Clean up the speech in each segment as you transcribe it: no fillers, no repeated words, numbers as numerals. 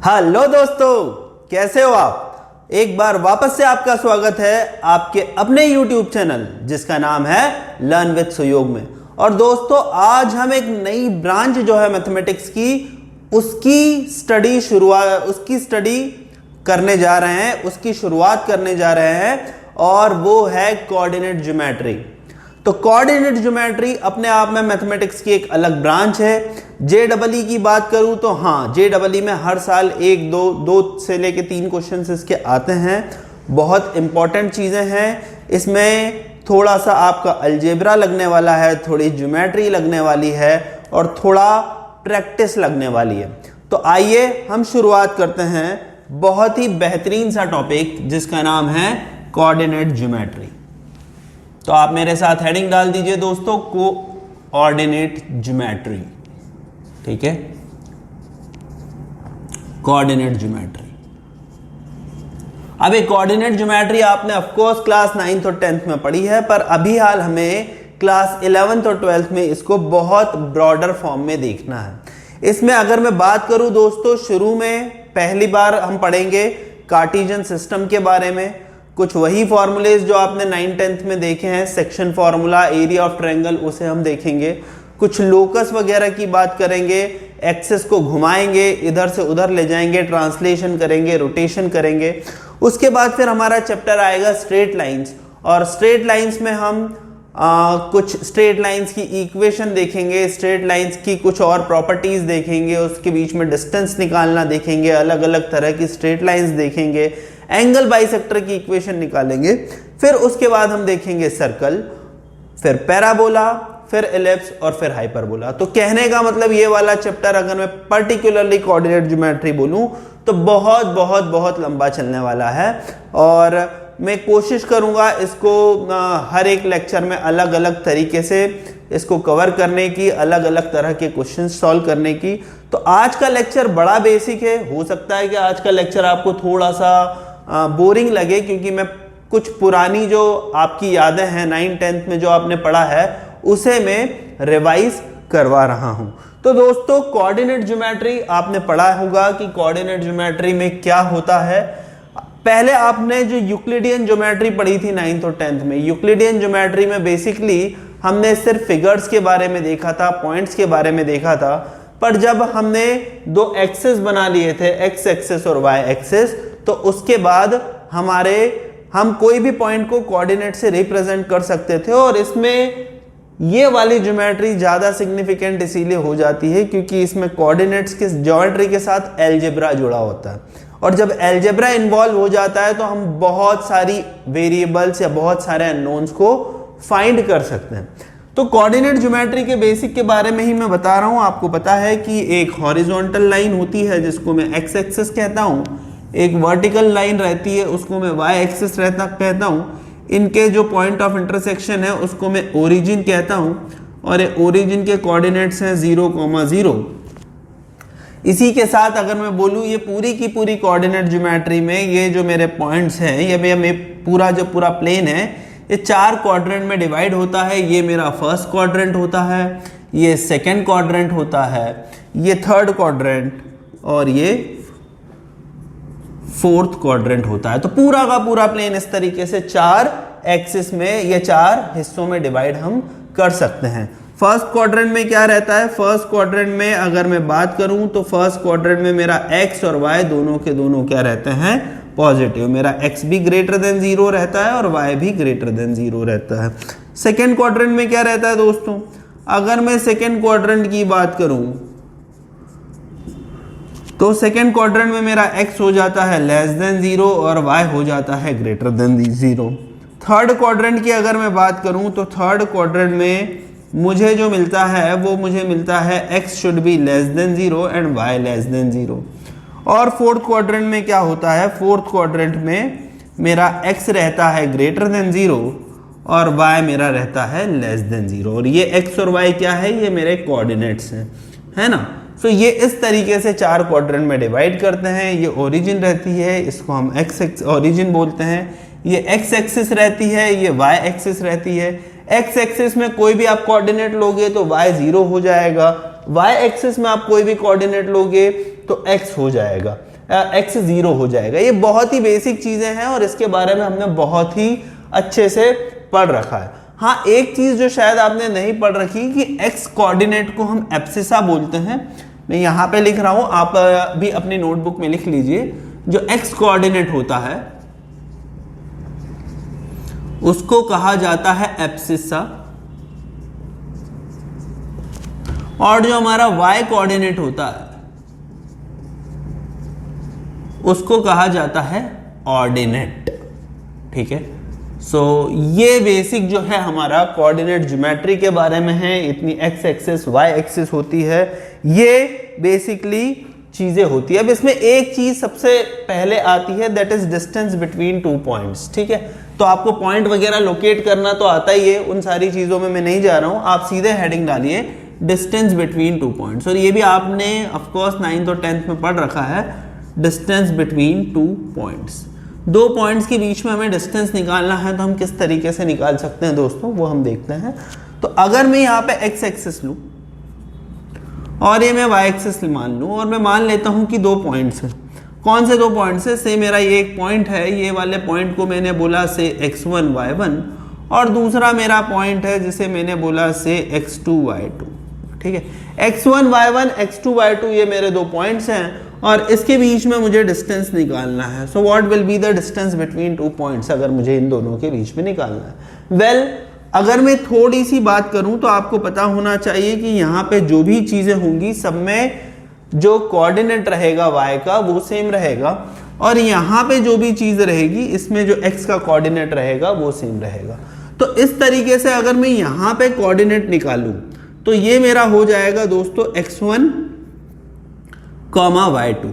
Hello दोस्तों, कैसे हो आप। एक बार वापस से आपका स्वागत है आपके अपने YouTube चैनल जिसका नाम है लर्न विद सुयोग में। और दोस्तों, आज हम एक नई ब्रांच जो है मैथमेटिक्स की उसकी स्टडी करने जा रहे हैं, उसकी शुरुआत करने जा रहे हैं और वो है कोऑर्डिनेट ज्योमेट्री। तो कोऑर्डिनेट ज्योमेट्री अपने आप में मैथमेटिक्स की एक अलग ब्रांच है। JEE की बात करूं तो हाँ, JEE में हर साल एक दो से लेके 3 क्वेश्चंस इसके आते हैं। बहुत इंपॉर्टेंट चीजें हैं इसमें। थोड़ा सा आपका अलजेब्रा लगने वाला है, थोड़ी ज्योमेट्री लगने वाली है और थोड़ा प्रैक्टिस लगने वाली है। तो आइए हम शुरुआत करते हैं बहुत ही बेहतरीन सा टॉपिक जिसका नाम है कोऑर्डिनेट ज्योमेट्री। तो आप मेरे साथ हेडिंग डाल दीजिए दोस्तों, कोऑर्डिनेट ज्योमेट्री। ठीक है, कोऑर्डिनेट ज्योमेट्री। अब एक कोऑर्डिनेट ज्योमेट्री आपने ऑफ कोर्स क्लास 9th और 10th में पढ़ी है, पर अभी हाल हमें क्लास 11th और 12th में इसको बहुत ब्रॉडर फॉर्म में देखना है। इसमें अगर मैं बात करूं दोस्तों, शुरू में पहली बार हम पढ़ेंगे कार्टेशियन सिस्टम के बारे में। कुछ वही फॉर्मूलेज जो आपने 9th-10th में देखे हैं, section formula, area of triangle, उसे हम देखेंगे। कुछ लोकस वगैरह की बात करेंगे, एक्सिस को घुमाएंगे, इधर से उधर ले जाएंगे, ट्रांसलेशन करेंगे, रोटेशन करेंगे। उसके बाद फिर हमारा चैप्टर आएगा स्ट्रेट लाइंस, और स्ट्रेट लाइंस में हम कुछ स्ट्रेट लाइंस की इक्वेशन देखेंगे, स्ट्रेट लाइंस की कुछ और प्रॉपर्टीज देखेंगे, उसके बीच में डिस्टेंस निकालना देखेंगे, अलग अलग तरह की स्ट्रेट लाइंस देखेंगे, एंगल बाइसेक्टर की इक्वेशन निकालेंगे। फिर उसके बाद हम देखेंगे सर्कल, फिर पैराबोला, फिर एलिप्स और फिर हाइपरबोला। तो कहने का मतलब ये वाला चैप्टर अगर मैं पर्टिकुलरली कोऑर्डिनेट ज्योमेट्री बोलूं तो बहुत बहुत बहुत लंबा चलने वाला है। और मैं कोशिश करूंगा इसको हर एक लेक्चर में अलग अलग तरीके से इसको कवर करने की, अलग अलग तरह के क्वेश्चन सॉल्व करने की। तो आज का लेक्चर बड़ा बेसिक है। हो सकता है कि आज का लेक्चर आपको थोड़ा सा बोरिंग लगे, क्योंकि मैं कुछ पुरानी जो आपकी यादें हैं 9th-10th में जो आपने पढ़ा है उसे मैं रिवाइज करवा रहा हूं। तो दोस्तों, कोऑर्डिनेट ज्योमेट्री आपने पढ़ा होगा कि कोऑर्डिनेट ज्योमेट्री में क्या होता है। पहले आपने जो यूक्लिडियन ज्योमेट्री पढ़ी थी 9th और 10th में, यूक्लिडियन ज्योमेट्री में बेसिकली हमने सिर्फ फिगर्स के बारे में देखा था, पॉइंट्स के बारे में देखा था। पर जब हमने 2 एक्सिस बना लिए थे, एक्स एक्सिस और वाई एक्सिस, तो उसके बाद हम कोई भी पॉइंट को कोऑर्डिनेट से रिप्रेजेंट कर सकते थे। और इसमें ये वाली ज्योमेट्री ज्यादा सिग्निफिकेंट इसीलिए हो जाती है क्योंकि इसमें कोऑर्डिनेट्स के ज्योमेट्री के साथ अलजेब्रा जुड़ा होता है। और जब अलजेब्रा इन्वॉल्व हो जाता है तो हम बहुत सारी वेरिएबल्स या बहुत सारे अननोन्स को फाइंड कर सकते हैं। तो कोऑर्डिनेट ज्योमेट्री के बेसिक के बारे में ही मैं बता रहा हूं। आपको पता है कि एक हॉरिजॉन्टल लाइन होती है जिसको मैं एक्स एक्सिस कहता हूं, एक वर्टिकल लाइन रहती है उसको मैं वाई एक्सिस कहता हूं। इनके जो पॉइंट ऑफ इंटरसेक्शन है उसको मैं ओरिजिन कहता हूं, और ये ओरिजिन के कोऑर्डिनेट्स हैं 0,0। इसी के साथ अगर मैं बोलूं, ये पूरी की पूरी कोऑर्डिनेट ज्योमेट्री में ये जो मेरे पॉइंट्स हैं, ये पूरा जो पूरा प्लेन है, ये 4 क्वाड्रेंट में डिवाइड होता है। ये मेरा फर्स्ट क्वाड्रेंट होता है, ये सेकंड क्वाड्रेंट होता है, ये थर्ड क्वाड्रेंट और ये फोर्थ क्वाड्रेंट होता है। तो पूरा का पूरा प्लेन इस तरीके से 4 एक्सिस में, ये 4 हिस्सों में डिवाइड हम कर सकते हैं। फर्स्ट क्वाड्रेंट में क्या रहता है? फर्स्ट क्वाड्रेंट में अगर मैं बात करूं तो फर्स्ट क्वाड्रेंट में मेरा एक्स और वाई दोनों के दोनों क्या रहते हैं? पॉजिटिव। मेरा एक्स भी ग्रेटर देन 0 रहता है और वाई भी ग्रेटर देन 0 रहता है। सेकेंड क्वाड्रेंट में क्या रहता है दोस्तों? अगर मैं सेकेंड क्वाड्रेंट की बात करूं तो सेकेंड क्वाड्रेंट में मेरा x हो जाता है लेस देन 0 और y हो जाता है ग्रेटर देन 0। थर्ड क्वाड्रेंट की अगर मैं बात करूं तो थर्ड क्वाड्रेंट में मुझे जो मिलता है वो मुझे मिलता है x should be less than 0 and y less than 0। और फोर्थ क्वाड्रेंट में क्या होता है? फोर्थ क्वाड्रेंट में मेरा x रहता है ग्रेटर देन 0 और y मेरा रहता है लेस देन 0। और ये x और y क्या है? ये मेरे कोऑर्डिनेट्स हैं, है ना। तो ये इस तरीके से 4 क्वाड्रेंट में डिवाइड करते हैं। ये ओरिजिन रहती है, इसको हम एक्स ओरिजिन बोलते हैं। ये एक्स एक्सिस रहती है, ये वाई एक्सिस रहती है। एक्स एक्सिस में कोई भी आप कोऑर्डिनेट लोगे तो वाई 0 हो जाएगा, वाई एक्सिस में आप कोई भी कोऑर्डिनेट लोगे तो x हो जाएगा। x 0 हो जाएगा। ये बहुत ही बेसिक चीजें हैं और इसके बारे में हमने बहुत ही अच्छे से पढ़ रखा है। हाँ, एक चीज जो शायद आपने नहीं पढ़ रखी कि x कोऑर्डिनेट को हम एब्सिसा बोलते हैं। मैं यहाँ पे लिख रहा हूं, आप भी अपनी नोटबुक में लिख लीजिए। जो x कोऑर्डिनेट होता है उसको कहा जाता है एब्सिसा, और जो हमारा y कोऑर्डिनेट होता है उसको कहा जाता है ऑर्डिनेट। ठीक है, सो ये बेसिक जो है हमारा कोऑर्डिनेट ज्योमेट्री के बारे में है। इतनी x एक्सिस y एक्सिस होती है, ये बेसिकली चीजें होती है। अब इसमें एक चीज सबसे पहले आती है, that is distance between two points. ठीक है, तो आपको पॉइंट वगैरह लोकेट करना तो आता ही है, उन सारी चीजों में मैं नहीं जा रहा हूं। आप सीधे हेडिंग डालिए डिस्टेंस बिटवीन टू पॉइंट्स, और ये भी आपने ऑफ कोर्स 9th और 10th में पढ़ रखा है। डिस्टेंस बिटवीन टू पॉइंट्स, दो पॉइंट्स के बीच में हमें डिस्टेंस निकालना है, तो हम किस तरीके से निकाल सकते हैं दोस्तों, वो हम देखते हैं। तो अगर मैं यहाँ पे x एक्सिस लूं और ये मैं y एक्सिस मान लूं, और मैं मान लेता हूं कि दो पॉइंट्स हैं। कौन से दो पॉइंट्स है? से मेरा ये एक पॉइंट है, ये वाले पॉइंट को मैंने बोला से x1 y1, और दूसरा मेरा पॉइंट है जिसे मैंने बोला से x2 y2। ठीक है, x1 y1 x2 y2 ये मेरे दो पॉइंट्स हैं, और इसके बीच में मुझे डिस्टेंस निकालना है। So what will be the distance between two points, अगर मुझे इन दोनों के बीच में निकालना है। वेल, अगर मैं थोड़ी सी बात करूं तो आपको पता होना चाहिए कि यहाँ पे जो भी चीजें होंगी सब में जो कोऑर्डिनेट रहेगा y का वो सेम रहेगा, और यहाँ पे जो भी चीज रहेगी इसमें जो x का कोऑर्डिनेट रहेगा वो सेम रहेगा। तो इस तरीके से अगर मैं यहाँ पे कोऑर्डिनेट निकालूं तो ये मेरा हो जाएगा दोस्तों x1, y2।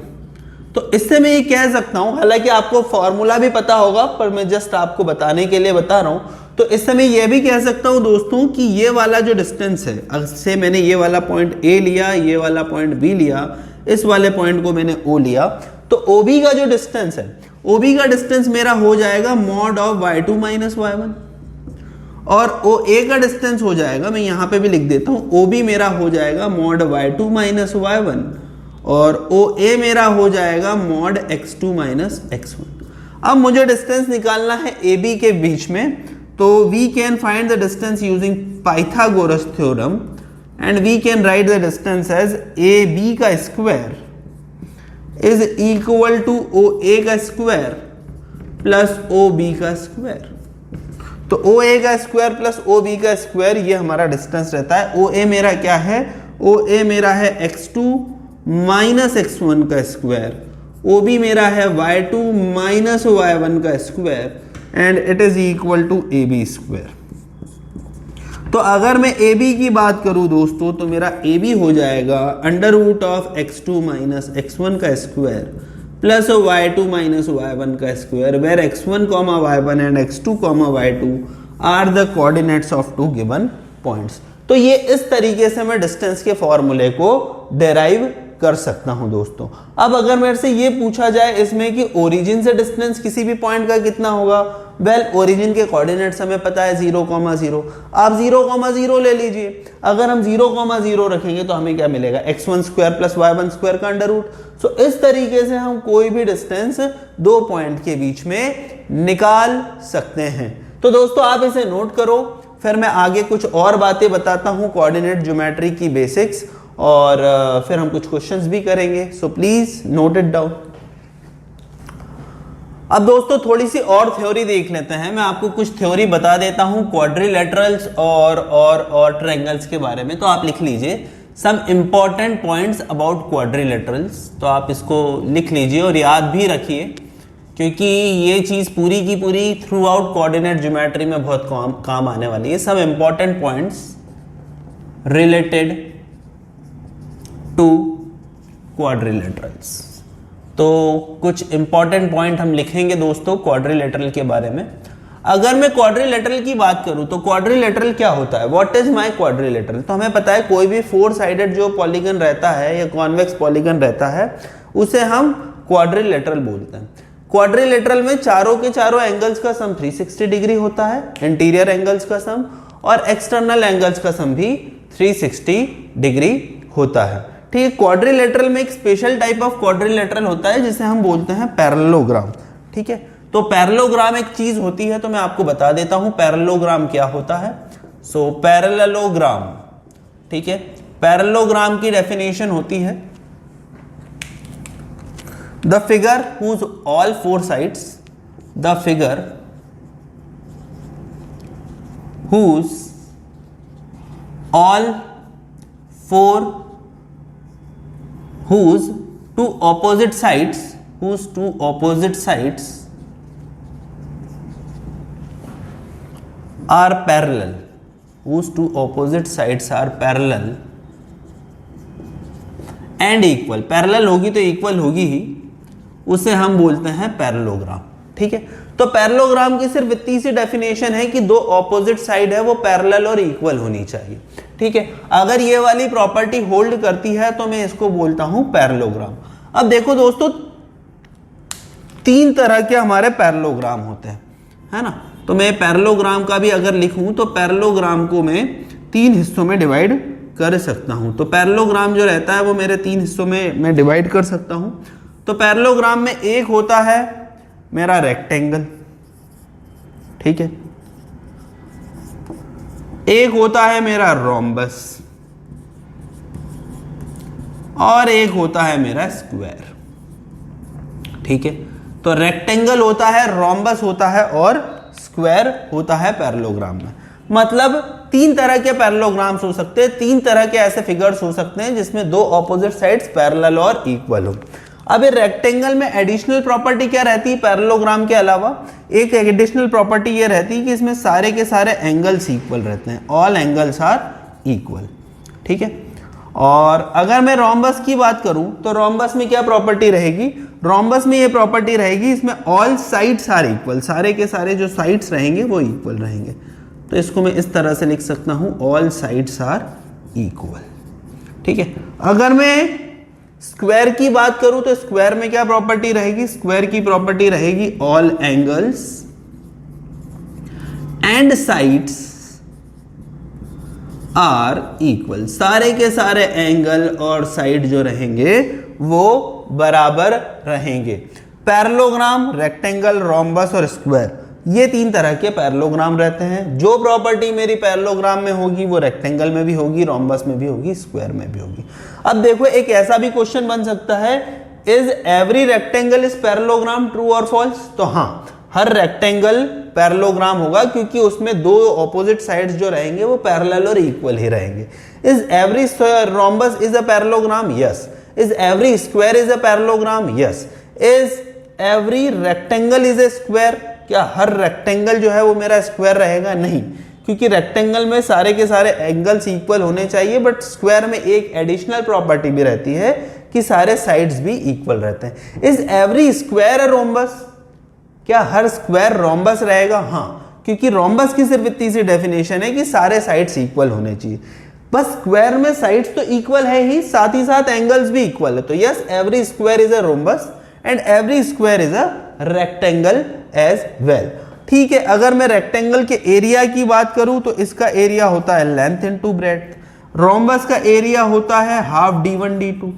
तो इससे मैं ये कह सकता हूं, हालांकि आपको फॉर्मूला भी पता होगा पर मैं जस्ट आपको बताने के लिए बता रहा हूं। तो इससे मैं ये भी कह सकता हूं दोस्तों कि ये वाला जो डिस्टेंस है, से मैंने ये वाला पॉइंट A लिया, ये वाला पॉइंट B लिया, इस वाले पॉइंट को मैंने O लिया, तो OB का जो डिस्टेंस है, OB का डिस्टेंस मेरा हो जाएगा mod of y2 minus y1, और OA का डिस्टेंस हो जाएगा, मैं यहां पे भी लिख देता हूं, OB मेरा हो जाएगा मॉड y2 माइनस y1, और OA मेरा हो जाएगा मॉड x2 माइनस x1। अब मुझे डिस्टेंस निकालना है AB के बीच में, तो we can find the distance using Pythagoras theorem, and we can write the distance as AB का square is equal to OA का स्क्वायर प्लस OB का स्क्वायर। तो OA का स्क्वायर प्लस OB का स्क्वायर ये हमारा डिस्टेंस रहता है। OA मेरा क्या है? OA मेरा है x2 माइनस x1 का स्क्वायर, OB मेरा है y2 माइनस y1 का square, and it is equal to AB square. तो अगर मैं AB की बात करूं दोस्तों तो मेरा AB हो जाएगा under root of x2 minus x1 का square plus y2 minus y1 का square, where x1, y1 and x2, y2 are the coordinates of two given points. तो ये इस तरीके से मैं डिस्टेंस के फॉर्मूले को डेराइव कर सकता हूं दोस्तों। अब अगर मेरे से ये पूछा जाए इसमें कि ओरिजिन से डिस्टेंस किसी भी पॉइंट का कितना होगा, वेल ओरिजिन के कोऑर्डिनेट्स हमें पता है 0, 0। आप 0, 0 ले लीजिए। अगर हम 0, 0 रखेंगे तो हमें क्या मिलेगा? x1 square plus y1 square का अंडर रूट। सो इस तरीके से हम कोई भी डिस्टेंस दो पॉइंट के बीच में निकाल सकते हैं। तो दोस्तों आप इसे नोट करो, फिर मैं आगे कुछ और बातें बताता हूं कोऑर्डिनेट ज्योमेट्री की बेसिक्स, और फिर हम कुछ क्वेश्चंस भी करेंगे। So please note it down. अब दोस्तों थोड़ी सी और थ्योरी देख लेते हैं। मैं आपको कुछ थ्योरी बता देता हूं क्वाड्रिलेटरल्स और ट्रायंगल्स के बारे में। तो आप लिख लीजिए some important points about quadrilaterals. तो आप इसको लिख लीजिए और याद भी रखिए, क्योंकि ये चीज पूरी की पूरी थ्रू आउट कोऑर्डिनेट ज्योमेट्री में बहुत काम आने वाली है। सब important points related to quadrilaterals. तो कुछ इंपॉर्टेंट पॉइंट हम लिखेंगे दोस्तों क्वाड्रिलेटरल के बारे में। अगर मैं क्वाड्रिलेटरल की बात करूं तो क्वाड्रिलेटरल क्या होता है? What is my quadrilateral? तो हमें पता है कोई भी फोर साइडेड जो पॉलीगन रहता है या कॉन्वेक्स पॉलीगन रहता है उसे हम क्वाड्रिलेटरल बोलते हैं। क्वाड्रिलेटरल में चारों के चारों एंगल्स का सम 360 डिग्री होता है, इंटीरियर एंगल्स का सम, और एक्सटर्नल एंगल्स का सम भी 360 डिग्री होता है। ठीक है। क्वाड्रिलेटरल में एक स्पेशल टाइप ऑफ क्वाड्रिलेटरल होता है जिसे हम बोलते हैं पैरेललोग्राम। ठीक है, तो पैरेललोग्राम एक चीज होती है, तो मैं आपको बता देता हूं पैरेललोग्राम क्या होता है। सो पैरेललोग्राम, ठीक है, पैरेललोग्राम की डेफिनेशन होती है the figure whose all four sides, the figure whose all four whose two opposite sides are parallel, whose two opposite sides are parallel and equal, parallel होगी तो equal होगी ही, उसे हम बोलते हैं पैरेललोग्राम। ठीक है, तो पैरेललोग्राम की सिर्फ इतनी सी डेफिनेशन है कि दो ऑपोजिट साइड है वो पैरेलल और इक्वल होनी चाहिए। ठीक है, अगर ये वाली प्रॉपर्टी होल्ड करती है तो मैं इसको बोलता हूं पैरेललोग्राम। अब देखो दोस्तों, तीन तरह के हमारे पैरेललोग्राम होते हैं, है ना। तो मैं पैरेललोग्राम का भी अगर लिखूं तो पैरेललोग्राम को मैं तीन हिस्सों में डिवाइड कर सकता हूं। तो पैरेललोग्राम जो रहता है वो मेरे तीन हिस्सों में मैं डिवाइड कर सकता हूं। तो पैरेललोग्राम में एक होता है मेरा रेक्टेंगल, ठीक है, एक होता है मेरा रोम्बस और एक होता है मेरा स्क्वायर। ठीक है, तो रेक्टेंगल होता है, रोम्बस होता है और स्क्वायर होता है पैरेललोग्राम में। मतलब तीन तरह के पैरेललोग्राम्स हो सकते हैं, तीन तरह के ऐसे फिगर्स हो सकते हैं जिसमें दो ऑपोजिट साइड्स पैरेलल और इक्वल हो। अब ये रेक्टेंगल में एडिशनल प्रॉपर्टी क्या रहती है पैरेललोग्राम के अलावा? एक एडिशनल प्रॉपर्टी ये रहती है कि इसमें सारे के सारे एंगल्स इक्वल रहते हैं, ऑल एंगल्स आर इक्वल। ठीक है, और अगर मैं रोम्बस की बात करूं तो रोम्बस में क्या प्रॉपर्टी रहेगी? रोम्बस में ये प्रॉपर्टी रहेगी इसमें ऑल साइड्स आर इक्वल, सारे के सारे जो साइड्स रहेंगे वो इक्वल रहेंगे। तो इसको मैं इस तरह से लिख सकता हूं, ऑल साइड्स आर इक्वल। ठीक है, अगर मैं स्क्वायर की बात करूं तो स्क्वायर में क्या प्रॉपर्टी रहेगी? स्क्वायर की प्रॉपर्टी रहेगी all angles and sides are equal, सारे के सारे एंगल और साइड जो रहेंगे वो बराबर रहेंगे। पैरेललोग्राम, रेक्टेंगल, रोम्बस और स्क्वायर, ये तीन तरह के पैरेललोग्राम रहते हैं। जो प्रॉपर्टी मेरी पैरेललोग्राम में होगी वो रेक्टेंगल में भी होगी, रोम्बस में भी होगी, स्क्वायर में भी होगी। अब देखो, एक ऐसा भी क्वेश्चन बन सकता है, is every rectangle is parallelogram, true और फॉल्स? तो हाँ, हर रेक्टेंगल पैरेललोग्राम होगा क्योंकि उसमें दो ऑपोजिट साइड्स जो रहेंगे वो पैरेलल और इक्वल ही रहेंगे। Is every rhombus is a parallelogram? Yes. Is every square is a parallelogram? Yes. Is every rectangle is a square? क्या हर रेक्टेंगल जो है वो मेरा स्क्वायर रहेगा? नहीं, क्योंकि रेक्टेंगल में सारे के सारे एंगल्स इक्वल होने चाहिए, बट स्क्वायर में एक एडिशनल प्रॉपर्टी भी रहती है कि सारे साइड्स भी इक्वल रहते हैं। Is every square a rhombus? क्या हर स्क्वायर रोम्बस रहेगा? हाँ, क्योंकि रोम्बस की सिर्फ इतनी सी डेफिनेशन है कि सारे साइड्स इक्वल होने चाहिए। बस स्क्वायर में साइड्स तो इक्वल है ही, साथ एंगल्स भी इक्वल है। तो yes, every square is a rhombus and every square is a rectangle as well. ठीक है, अगर मैं रेक्टेंगल के एरिया की बात करूं तो इसका एरिया होता है लेंथ इनटू ब्रेड्थ, रोम्बस का एरिया होता है हाफ d1 d2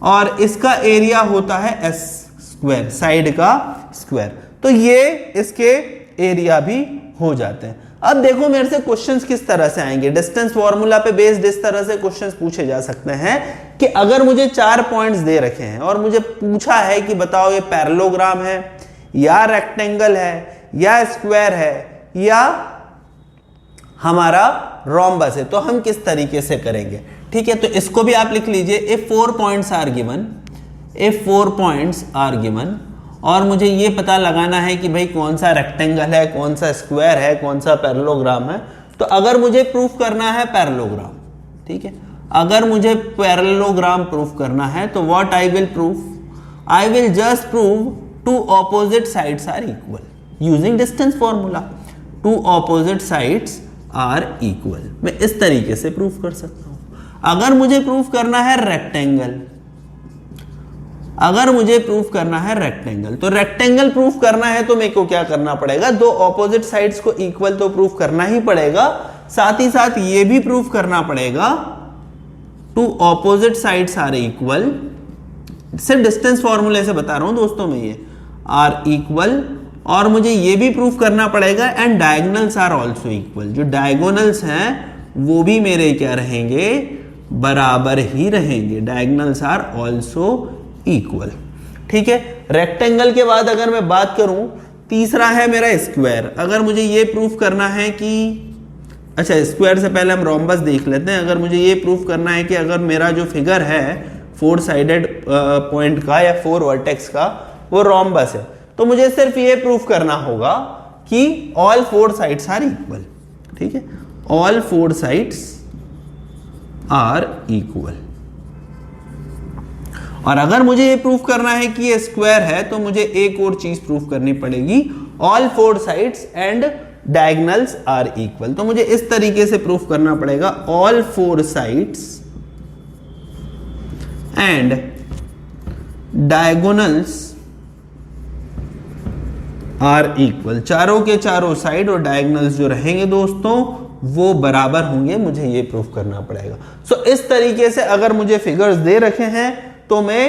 और इसका एरिया होता है s स्क्वायर, साइड का स्क्वायर। तो ये इसके एरिया भी हो जाते हैं। अब देखो मेरे से क्वेश्चंस किस तरह से आएंगे, डिस्टेंस फॉर्मूला पे बेस्ड इस तरह से क्वेश्चंस पूछे जा सकते हैं कि अगर मुझे 4 पॉइंट्स दे रखे हैं और मुझे पूछा है कि बताओ ये पैरेललोग्राम है या रेक्टेंगल है या स्क्वायर है या हमारा रोम्बस है, तो हम किस तरीके से करेंगे। ठीक है, तो इसको भी आप लिख लीजिए, if 4 points are given, if 4 points are given, और मुझे ये पता लगाना है कि भाई कौन सा रेक्टेंगल है, कौन सा स्क्वायर है, कौन सा पैरेललोग्राम है। तो अगर मुझे प्रूफ करना है पैरेललोग्राम, ठीक है, अगर मुझे पैरेललोग्राम प्रूफ करना है तो what I will proof? I will just prove two opposite sides are equal using distance formula. Two opposite sides are equal, मैं इस तरीके से प्रूफ कर सकता हूं। अगर मुझे प्रूफ करना है रेक्टेंगल, अगर मुझे प्रूफ करना है रेक्टेंगल, तो रेक्टेंगल प्रूफ करना है तो मेरे को क्या करना पड़ेगा? दो ऑपोजिट साइड्स को इक्वल तो प्रूफ करना ही पड़ेगा, साथ ही साथ ये भी प्रूफ करना पड़ेगा two opposite sides are equal, सिर्फ डिस्टेंस फॉर्मूले से बता रहा हूं दोस्तों मैं, ये आर इक्वल, और मुझे ये भी प्रूफ करना पड़ेगा and diagonals are also equal, जो डायगोनल्स हैं वो भी मेरे क्या रहेंगे, बराबर ही रहेंगे, डायगोनल्स आर ऑल्सो इक्वल। ठीक है, रेक्टेंगल के बाद अगर मैं बात करूं, तीसरा है मेरा स्क्वायर। अगर मुझे ये प्रूफ करना है कि, अच्छा स्क्वायर से पहले हम रोम्बस देख लेते हैं। अगर मुझे ये प्रूफ करना है कि अगर मेरा जो फिगर है 4 साइडेड पॉइंट का या 4 वर्टेक्स का वो रोम्बस है, तो मुझे सिर्फ ये प्रूफ करना होगा कि ऑल 4 साइड्स आर इक्वल। ठीक है, ऑल 4 साइड्स आर इक्वल। और अगर मुझे ये प्रूफ करना है कि ये स्क्वायर है तो मुझे एक और चीज प्रूफ करनी पड़ेगी, all 4 sides and diagonals are equal. तो मुझे इस तरीके से प्रूफ करना पड़ेगा, all 4 sides and diagonals are equal. चारों के चारों साइड और डायगोनल्स जो रहेंगे दोस्तों वो बराबर होंगे, मुझे ये प्रूफ करना पड़ेगा। सो इस तरीके से अगर मुझे फिगर्स दे रखे हैं तो मैं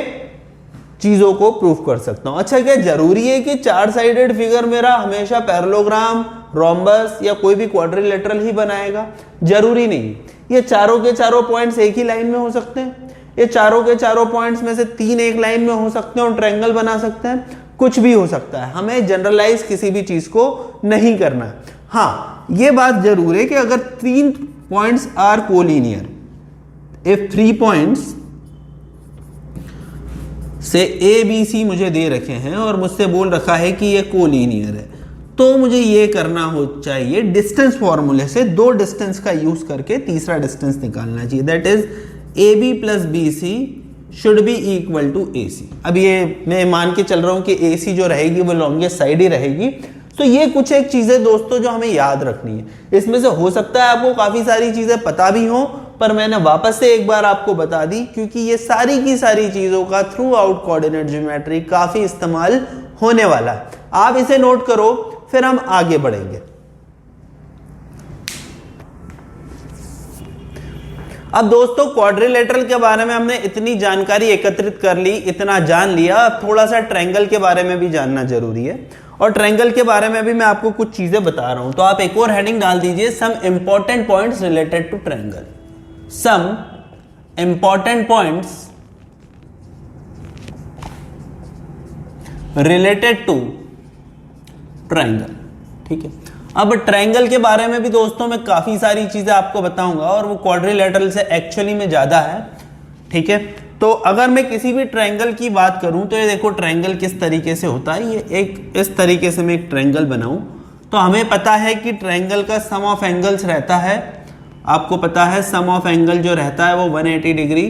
चीजों को प्रूफ कर सकता हूं। अच्छा, क्या जरूरी है कि 4 साइडेड फिगर मेरा हमेशा पैरेललोग्राम, रोम्बस या कोई भी क्वाड्रिलेटरल ही बनाएगा? जरूरी नहीं। ये चारों के चारों पॉइंट्स एक ही लाइन में हो सकते हैं, ये चारों के चारों पॉइंट्स में से 3 एक लाइन में हो सकते हैं और ट्रायंगल बना सकते हैं, कुछ भी हो सकता है। हमें जनरलाइज किसी भी चीज को नहीं करना है। हाँ, ये बात जरूर है कि अगर 3 points are collinear, if 3 points say A B C मुझे दे रखे हैं और मुझसे बोल रखा है कि ये कोलिनियर है, तो मुझे ये करना हो चाहिए डिस्टेंस फॉर्मूले से 2 डिस्टेंस का यूज करके तीसरा डिस्टेंस निकालना चाहिए, that is A B plus B C should be equal to A C. अब ये मैं मान के चल रहा हूं कि ए सी जो रहेगी वो लॉन्गेस्ट साइड ही रहेगी। तो ये कुछ एक चीजें दोस्तों जो हमें याद रखनी है। इसमें से हो सकता है आपको काफी सारी चीजें पता भी हो, पर मैंने वापस से एक बार आपको बता दी क्योंकि ये सारी की सारी चीजों का थ्रू आउट कोऑर्डिनेट ज्योमेट्री काफी इस्तेमाल होने वाला है। आप इसे नोट करो, फिर हम आगे बढ़ेंगे। अब दोस्तों क्वाड्रिलेटरल के बारे में हमने इतनी जानकारी एकत्रित कर ली, इतना जान लिया, अब थोड़ा सा ट्रायंगल के बारे में भी जानना जरूरी है। और ट्रायंगल के बारे में भी मैं आपको कुछ चीजें बता रहा हूं, तो आप एक और हेडिंग डाल दीजिए, some important points related to triangle. Some important points related to triangle. ठीक है, अब ट्रायंगल के बारे में भी दोस्तों मैं काफी सारी चीजें आपको बताऊंगा और वो क्वाड्रिलेटरल से एक्चुअली में ज्यादा है। ठीक है, तो अगर मैं किसी भी ट्रायंगल की बात करूं तो ये देखो ट्रायंगल किस तरीके से होता है। ये एक इस तरीके से मैं एक ट्रायंगल बनाऊं तो हमें पता है कि ट्रायंगल का सम ऑफ एंगल्स रहता है, आपको पता है सम ऑफ एंगल जो रहता है वो 180 डिग्री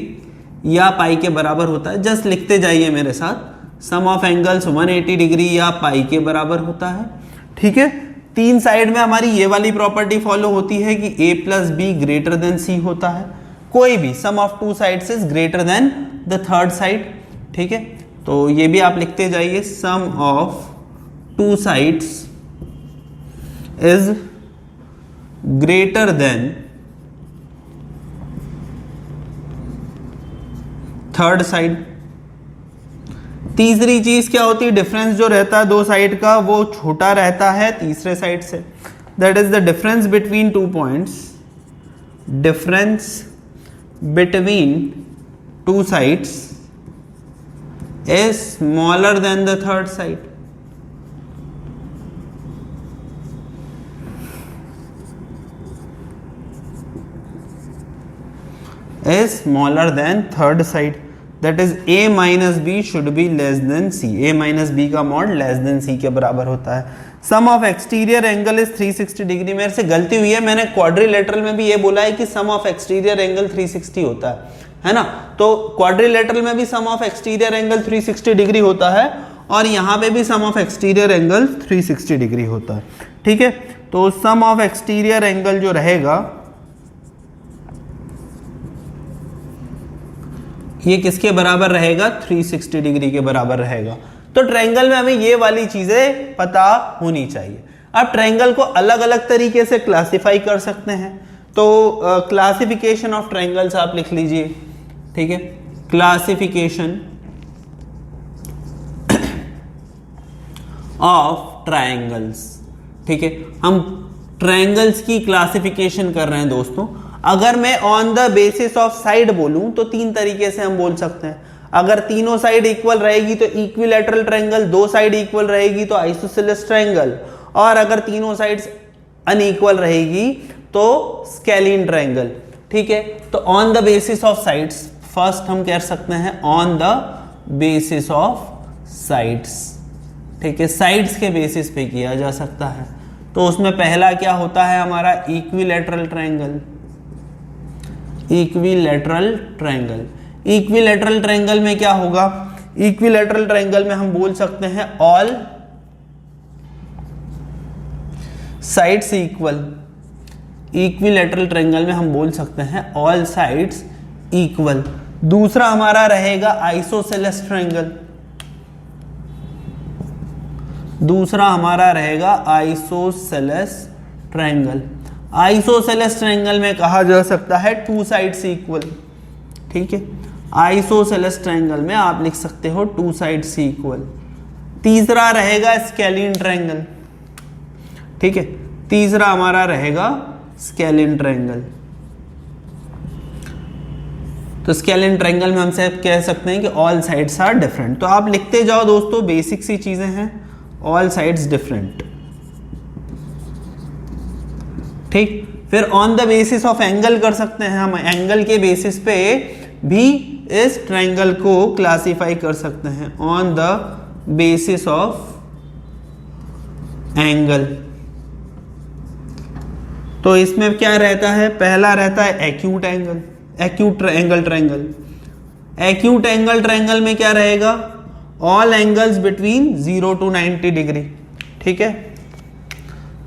या पाई के बराबर होता है। जस्ट लिखते जाइए मेरे साथ, सम ऑफ एंगल्स 180 डिग्री या पाई के बराबर होता है। ठीक है, 3 साइड में हमारी ये वाली प्रॉपर्टी फॉलो होती है कि a plus B greater than C होता है। कोई भी sum of 2 sides is greater than the third side. ठीक है, तो ये भी आप लिखते जाइए, sum of 2 sides is greater than third side. तीसरी चीज क्या होती है, डिफरेंस जो रहता है 2 साइड का वो छोटा रहता है तीसरे साइड से, that is the difference between 2 points, difference between 2 sides is smaller than the third side. Is smaller than third side. That is a minus b should be less than c. a minus b का mod less than c के बराबर होता है। Sum of exterior angle is 360 degree. मेरे से गलती हुई है, मैंने क्वाड्रिलेटरल में भी ये बोला है कि सम ऑफ एक्सटीरियर एंगल 360 होता है ना। तो क्वाड्रिलेटरल में भी sum of exterior angle 360 degree होता है और यहां पे भी sum of exterior angle 360 degree होता है। ठीक है, तो सम ऑफ एक्सटीरियर एंगल जो रहेगा ये किसके बराबर रहेगा, 360 डिग्री के बराबर रहेगा। तो ट्रायंगल में हमें ये वाली चीजें पता होनी चाहिए। अब ट्रायंगल को अलग अलग तरीके से क्लासिफाई कर सकते हैं, तो क्लासिफिकेशन ऑफ ट्रायंगल्स आप लिख लीजिए। ठीक है, क्लासिफिकेशन ऑफ ट्रायंगल्स। ठीक है, हम ट्रायंगल्स की क्लासिफिकेशन कर रहे हैं दोस्तों। अगर मैं on the basis of side बोलूं तो तीन तरीके से हम बोल सकते हैं। अगर तीनों साइड इक्वल रहेगी तो इक्विलैटरल ट्रायंगल, दो साइड इक्वल रहेगी तो आइसोसेलेस ट्रायंगल, और अगर तीनों साइड्स अनइक्वल रहेगी तो स्केलीन ट्रायंगल। ठीक है, तो on the basis of sides, first हम कह सकते हैं on the basis of sides. ठीक है, साइड्स के बेसिस पे किया जा सकता है। तो उसमें पहला क्या होता है हमारा equilateral triangle. Equilateral triangle, equilateral triangle में क्या होगा, इक्विलैटरल ट्रायंगल में हम बोल सकते हैं all sides equal. Equilateral triangle में हम बोल सकते हैं ऑल साइड्स इक्वल। दूसरा हमारा रहेगा आइसोसेलेस ट्रायंगल। दूसरा हमारा रहेगा आइसोसेलेस ट्रायंगल। आइसोसेलेस ट्रायंगल में कहा जा सकता है टू साइड्स इक्वल। ठीक है, आइसोसेलेस ट्रायंगल में आप लिख सकते हो टू साइड्स इक्वल। तीसरा रहेगा स्केलीन ट्रायंगल। ठीक है, तीसरा हमारा रहेगा स्केलीन ट्रायंगल। तो स्केलीन ट्रायंगल में हम सब कह सकते हैं कि ऑल साइड्स आर डिफरेंट। तो आप लिखते जाओ दोस्तों, बेसिक सी चीजें हैं, ऑल साइड्स डिफरेंट। ठीक, फिर on the basis of angle कर सकते हैं हम, एंगल के बेसिस पे भी इस ट्रायंगल को क्लासिफाई कर सकते हैं, on the basis of angle. तो इसमें क्या रहता है, पहला रहता है acute angle, acute angle triangle. Acute angle triangle में क्या रहेगा, all angles between 0 to 90 degree. ठीक है,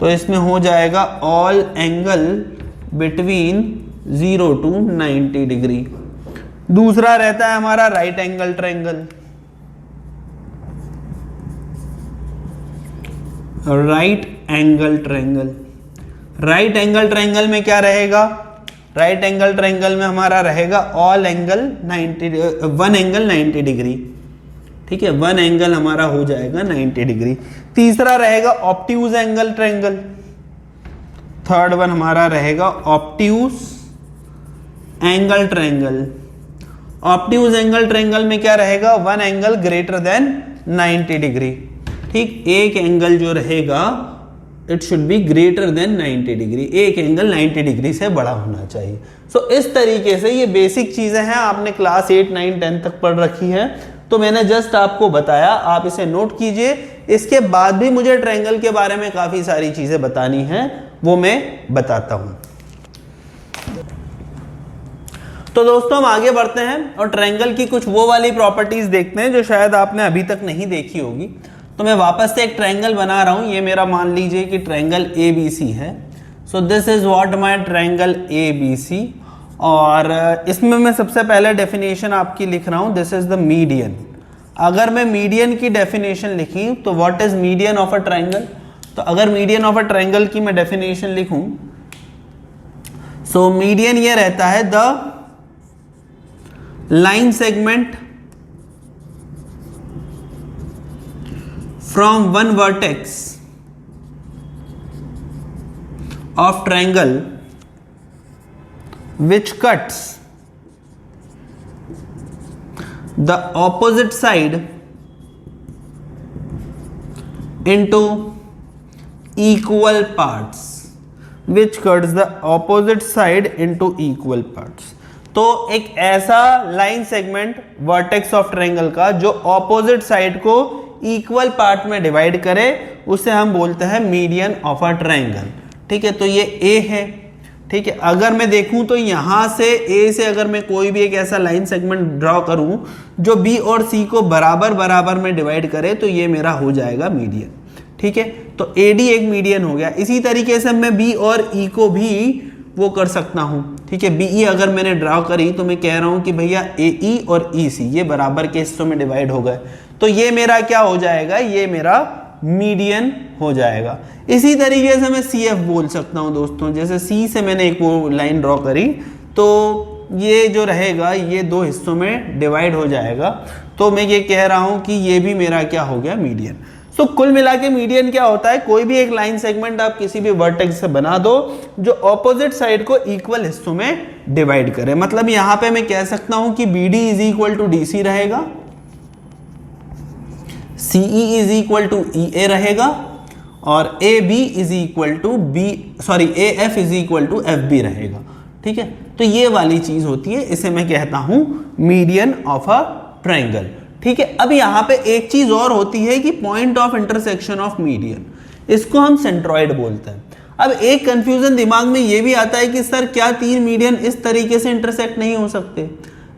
तो इसमें हो जाएगा all angle between 0 to 90 degree. दूसरा रहता है हमारा right angle triangle. Right angle triangle, right angle triangle में क्या रहेगा, राइट एंगल ट्रायंगल में हमारा रहेगा ऑल एंगल 1 एंगल 90 डिग्री। ठीक है, 1 एंगल हमारा हो जाएगा 90 डिग्री। तीसरा रहेगा obtuse angle triangle. Third one हमारा रहेगा obtuse angle triangle. Obtuse angle triangle में क्या रहेगा, 1 एंगल ग्रेटर देन 90 डिग्री। ठीक, एक एंगल जो रहेगा it should be greater then 90 degree, एक एंगल 90 डिग्री से बड़ा होना चाहिए। सो इस तरीके से ये बेसिक चीजें हैं, आपने क्लास 8, 9, 10 तक पढ़ रखी है, तो मैंने जस्ट आपको बताया, आप इसे नोट कीजिए। इसके बाद भी मुझे ट्रायंगल के बारे में काफी सारी चीजें बतानी हैं, वो मैं बताता हूं। तो दोस्तों हम आगे बढ़ते हैं और ट्रायंगल की कुछ वो वाली प्रॉपर्टीज देखते हैं जो शायद आपने अभी तक नहीं देखी होगी। तो मैं वापस से एक ट्रायंगल बना रहा हूं, ये मेरा मान लीजिए कि ट्रायंगल ABC है। So this is what my triangle ABC, और इसमें मैं सबसे पहले डेफिनेशन आपकी लिख रहा हूं, दिस इज द मीडियन। अगर मैं मीडियन की डेफिनेशन लिखी तो what is median of a triangle, तो अगर मीडियन ऑफ अ ट्रायंगल की मैं डेफिनेशन लिखूं, सो मीडियन ये रहता है the line segment from one vertex of triangle which cuts the opposite side into equal parts, which cuts the opposite side into equal parts। तो एक ऐसा line segment vertex of triangle का जो opposite side को equal part में divide करे, उसे हम बोलते हैं मीडियन ऑफ अ ट्रायंगल। ठीक है, तो ये A है। ठीक है, अगर मैं देखूं तो यहां से A से अगर मैं कोई भी एक ऐसा लाइन सेगमेंट ड्रॉ करूं जो B और C को बराबर बराबर में डिवाइड करे, तो ये मेरा हो जाएगा मीडियन। ठीक है, तो AD एक मीडियन हो गया। इसी तरीके से मैं B और E को भी वो कर सकता हूं। ठीक है, BE अगर मैंने ड्रॉ करी तो मैं कह रहा हूं कि भैया AE और EC ये बराबर के हिस्सों में डिवाइड हो गए, तो ये मेरा क्या हो जाएगा, ये मेरा मीडियन हो जाएगा। इसी तरीके से मैं CF बोल सकता हूं दोस्तों, जैसे C से मैंने एक वो लाइन ड्रॉ करी, तो ये जो रहेगा ये दो हिस्सों में डिवाइड हो जाएगा, तो मैं ये कह रहा हूं कि ये भी मेरा क्या हो गया, मीडियन। तो कुल मिला के मीडियन क्या होता है, कोई भी एक लाइन सेगमेंट आप किसी भी वर्टेक्स से बना दो जो ऑपोजिट साइड को इक्वल हिस्सों में डिवाइड करे। मतलब यहां पे मैं कह सकता हूं कि BD is equal to DC रहेगा, CE is equal to EA रहेगा, और AB is equal to AF is equal to FB रहेगा। ठीक है, तो ये वाली चीज होती है, इसे मैं कहता हूं मीडियन ऑफ अ ट्रायंगल। ठीक है, अब यहां पे एक चीज और होती है कि point of intersection of median, इसको हम सेंट्रॉइड बोलते हैं। अब एक कंफ्यूजन दिमाग में ये भी आता है कि सर क्या तीन मीडियन इस तरीके से इंटरसेक्ट नहीं हो सकते?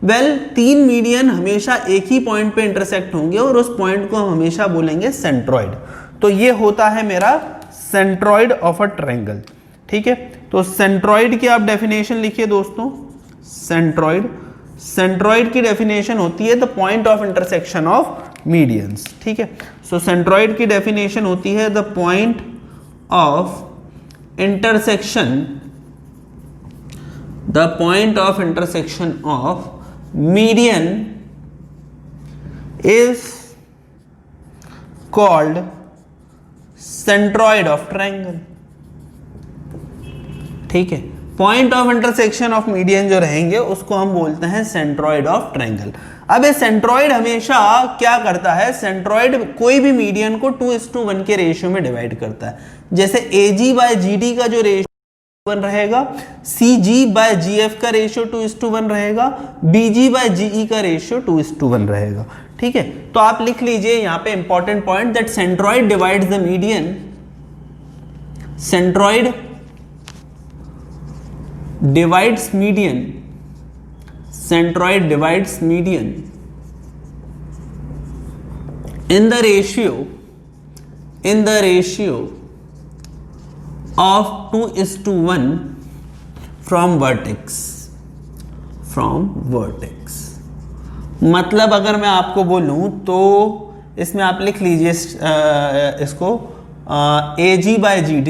वेल, तीन मीडियन हमेशा एक ही पॉइंट पे इंटरसेक्ट होंगे और उस पॉइंट को हम हमेशा बोलेंगे सेंट्रॉइड। तो ये होता है मेरा सेंट्रॉइड ऑफ अ ट्रायंगल। ठीक है, तो सेंट्रॉइड की आप डेफिनेशन लिखिए दोस्तों। सेंट्रॉइड की डेफिनेशन होती है the point of intersection of medians. ठीक है, सो सेंट्रॉइड की डेफिनेशन होती है the point of intersection of median is called centroid of triangle. ठीक है, point of intersection of median जो रहेंगे उसको हम बोलते हैं सेंट्रॉइड ऑफ ट्रायंगल। अब ये सेंट्रॉइड हमेशा क्या करता है, सेंट्रॉइड कोई भी मीडियन को 2:1 के रेशियो में डिवाइड करता है। जैसे AG/GD का जो रेशियो 1 रहेगा, CG/GF का रेशियो 2:1 रहेगा, BG/GE का रेशियो 2:1 रहेगा। ठीक है, तो आप लिख लीजिए यहां पे important point that centroid divides the median, centroid divides median in the ratio of 2:1 from vertex। मतलब अगर मैं आपको बोलूं तो इसमें आप लिख लीजिए इसको AG/GD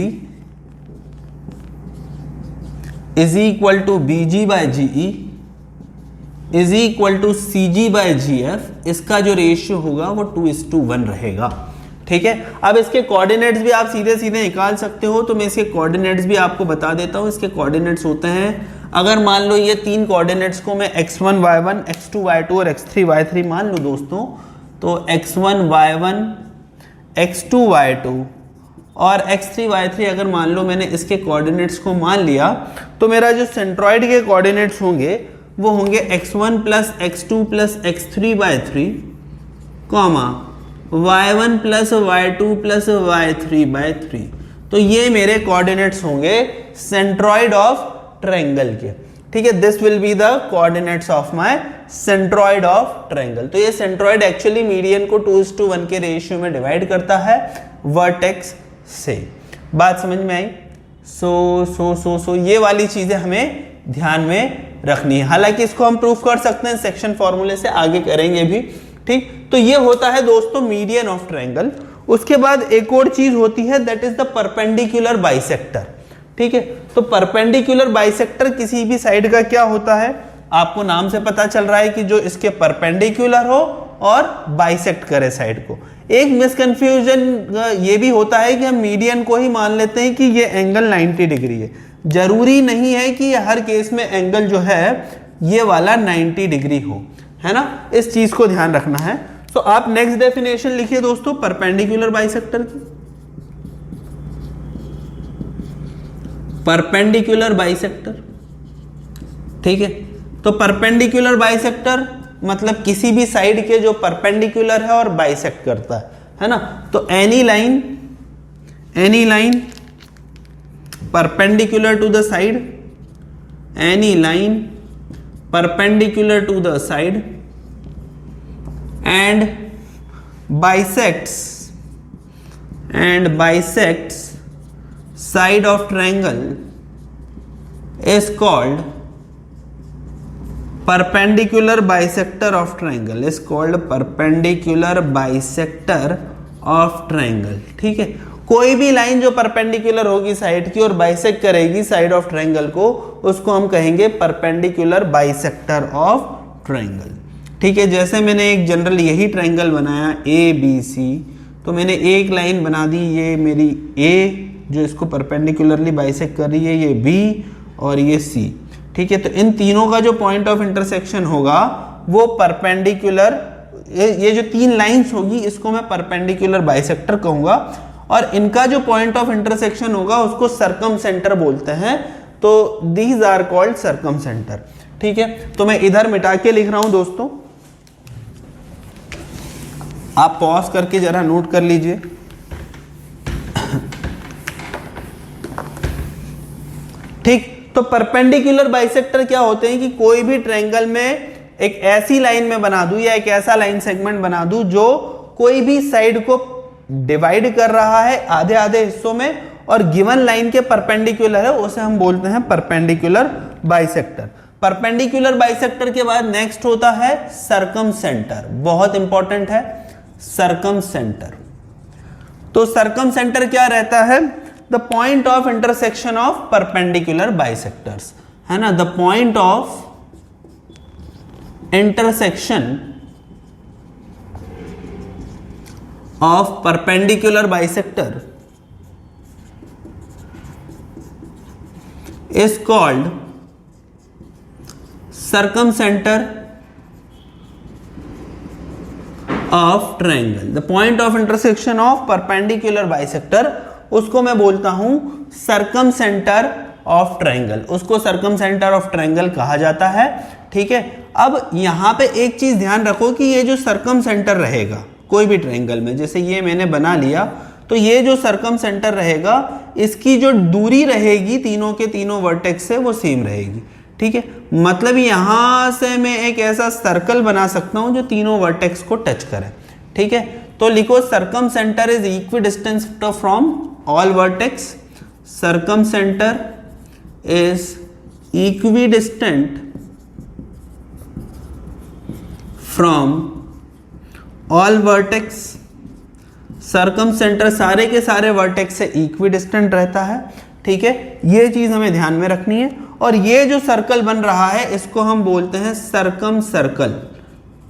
is equal to BG/GE is equal to CG/GF, इसका जो रेशियो होगा वो 2:1 रहेगा। ठीक है, अब इसके कोऑर्डिनेट्स भी आप सीधे सीधे निकाल सकते हो, तो मैं इसके कोऑर्डिनेट्स भी आपको बता देता हूं। इसके कोऑर्डिनेट्स होते हैं, अगर मान लो ये तीन कोऑर्डिनेट्स को मैं x1 y1 x2 y2 और x3 y3 मान लूं दोस्तों, तो x1 y1 x2 y2 और x3 y3 अगर मान लो मैंने इसके कोऑर्डिनेट्स को मान लिया, तो मेरा जो सेंट्रॉइड के कोऑर्डिनेट्स होंगे वो होंगे x1 plus x2 plus x3 y3 comma y1 plus y2 plus y3 by3। तो ये मेरे कोऑर्डिनेट्स होंगे सेंट्रॉइड ऑफ ट्रायंगल के। ठीक है, this will be the coordinates of my centroid of triangle. तो ये सेंट्रॉइड एक्चुअली मीडियन को 2:1 के रेशियो में डिवाइड करता है वर्टेक्स से। बात समझ में आई? सो ये वाली चीजें हमें ध्यान में रखनी है। हालांकि इसको हम प्रूफ कर सकते हैं सेक्शन फॉर्मूले से, आगे करेंगे भी। ठीक, तो ये होता है दोस्तों मीडियन ऑफ ट्रायंगल। उसके बाद एक और चीज होती है that is the perpendicular bisector. ठीक है, तो परपेंडिकुलर बाइसेक्टर किसी भी साइड का क्या होता है, आपको नाम से पता चल रहा है कि जो इसके परपेंडिकुलर हो और बाइसेक्ट करे साइड को। एक मिसकंफ्यूजन ये भी होता है कि हम मीडियन को ही मान लेते हैं कि ये एंगल 90 डिग्री है। जरूरी नहीं है कि हर केस में एंगल जो है ये वाला 90 डिग्री हो, है ना, इस चीज को ध्यान रखना है। तो आप नेक्स्ट डेफिनेशन लिखिए दोस्तों परपेंडिकुलर बाइसेक्टर की। परपेंडिकुलर बाइसेक्टर, ठीक है, तो परपेंडिकुलर बाइसेक्टर मतलब किसी भी साइड के जो परपेंडिकुलर है और बाइसेक्ट करता है ना। तो any line perpendicular to the side, any line perpendicular to the side and bisects side of triangle is called perpendicular bisector of triangle, is called perpendicular bisector of triangle। ठीक है, कोई भी लाइन जो perpendicular होगी side की और bisect करेगी side of triangle को, उसको हम कहेंगे परपेंडिकुलर बाइसेक्टर ऑफ ट्रायंगल। ठीक है, जैसे मैंने एक जनरल यही ट्रायंगल बनाया ABC, तो मैंने एक लाइन बना दी, ये मेरी A जो इसको परपेंडिकुलरली बाइसेक्ट कर रही है, ये B और ये C। ठीक है, तो इन तीनों का जो पॉइंट ऑफ इंटरसेक्शन होगा वो परपेंडिकुलर, ये जो तीन लाइंस होगी इसको मैं परपेंडिकुलर बाइसेक्टर कहूंगा, और इनका जो पॉइंट ऑफ इंटरसेक्शन होगा उसको सर्कमसेंटर बोलते हैं। तो दीज आर कॉल्ड सर्कमसेंटर। ठीक है, तो मैं इधर मिटा के लिख रहा हूं दोस्तों, आप पॉज करके जरा नोट कर लीजिए। ठीक, तो परपेंडिकुलर बाइसेक्टर क्या होते हैं कि कोई भी ट्रायंगल में एक ऐसी लाइन में बना दूं या एक ऐसा लाइन सेगमेंट बना दूं जो कोई भी साइड को डिवाइड कर रहा है आधे आधे हिस्सों में और गिवन लाइन के परपेंडिकुलर है, उसे हम बोलते हैं परपेंडिकुलर बाइसेक्टर। परपेंडिकुलर बाइसेक्टर के बाद नेक्स्ट होता है सर्कमसेंटर, बहुत इंपॉर्टेंट है सर्कमसेंटर। तो सर्कमसेंटर क्या रहता है? The point of intersection of perpendicular bisectors, है ना, the point of intersection of perpendicular bisector is called circumcenter of triangle। the point of intersection of perpendicular bisector उसको मैं बोलता हूं circumcenter of triangle, उसको circumcenter of triangle कहा जाता है। ठीक है, अब यहां पे एक चीज ध्यान रखो कि ये जो circumcenter रहेगा कोई भी ट्रायंगल में, जैसे ये मैंने बना लिया, तो ये जो सर्कमसेंटर रहेगा इसकी जो दूरी रहेगी तीनों के तीनों वर्टेक्स से वो सेम रहेगी। ठीक है, मतलब यहां से मैं एक ऐसा सर्कल बना सकता हूं जो तीनों वर्टेक्स को टच करे। ठीक है, तो लिखो circumcentre is equidistance from all vertex, circumcentre is equidistant from all vertex. Circumcentre सारे के सारे वर्टेक्स से इक्विडिस्टेंट रहता है। ठीक है, ये चीज हमें ध्यान में रखनी है। और ये जो सर्कल बन रहा है इसको हम बोलते हैं सर्कम सर्कल।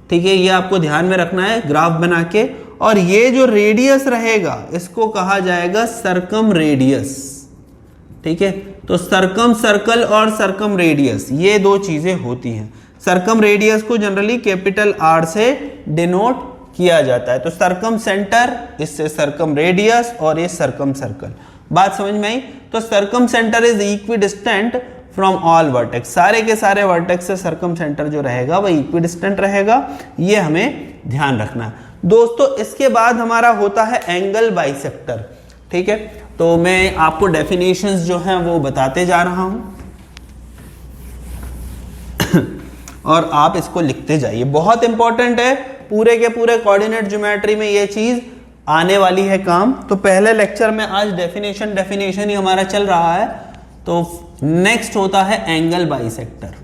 ठीक है, ये आपको ध्यान में रखना है ग्राफ बना के। और ये जो रेडियस रहेगा इसको कहा जाएगा सर्कम रेडियस। ठीक है, तो सर्कम सर्कल और सर्कम रेडियस ये दो चीजें होती हैं। सर्कम रेडियस को जनरली कैपिटल R से डिनोट किया जाता है। तो सर्कम सेंटर, इससे सर्कम रेडियस, और ये सर्कम सर्कल। बात समझ में आई? तो circum centre is equidistant from all vertex, सारे के सारे वर्टेक्स से सर्कम सेंटर जो रहेगा वह इक्विडिस्टेंट रहेगा, ये हमें ध्यान रखना है दोस्तों। इसके बाद हमारा होता है एंगल बाइसेक्टर। ठीक है, तो मैं आपको डेफिनेशंस जो हैं वो बताते जा रहा हूं और आप इसको लिखते जाइए, बहुत इंपॉर्टेंट है। पूरे के पूरे कोऑर्डिनेट ज्योमेट्री में ये चीज आने वाली है काम। तो पहले लेक्चर में आज डेफिनेशन ही हमारा चल रहा है। तो नेक्स्ट होता है एंगल बाइसेक्टर।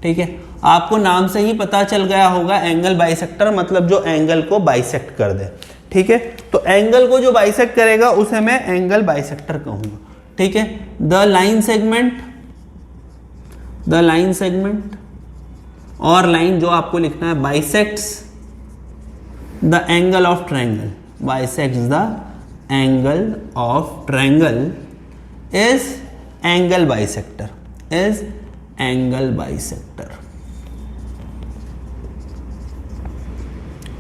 ठीक है, आपको नाम से ही पता चल गया होगा एंगल बाइसेक्टर मतलब जो एंगल को बाइसेक्ट कर दे। ठीक है, तो एंगल को जो बाइसेक्ट करेगा उसे मैं एंगल बाइसेक्टर कहूंगा। ठीक है, द लाइन सेगमेंट और लाइन जो आपको लिखना है bisects the angle of triangle, bisects the angle of triangle is angle bisector, is angle bisector।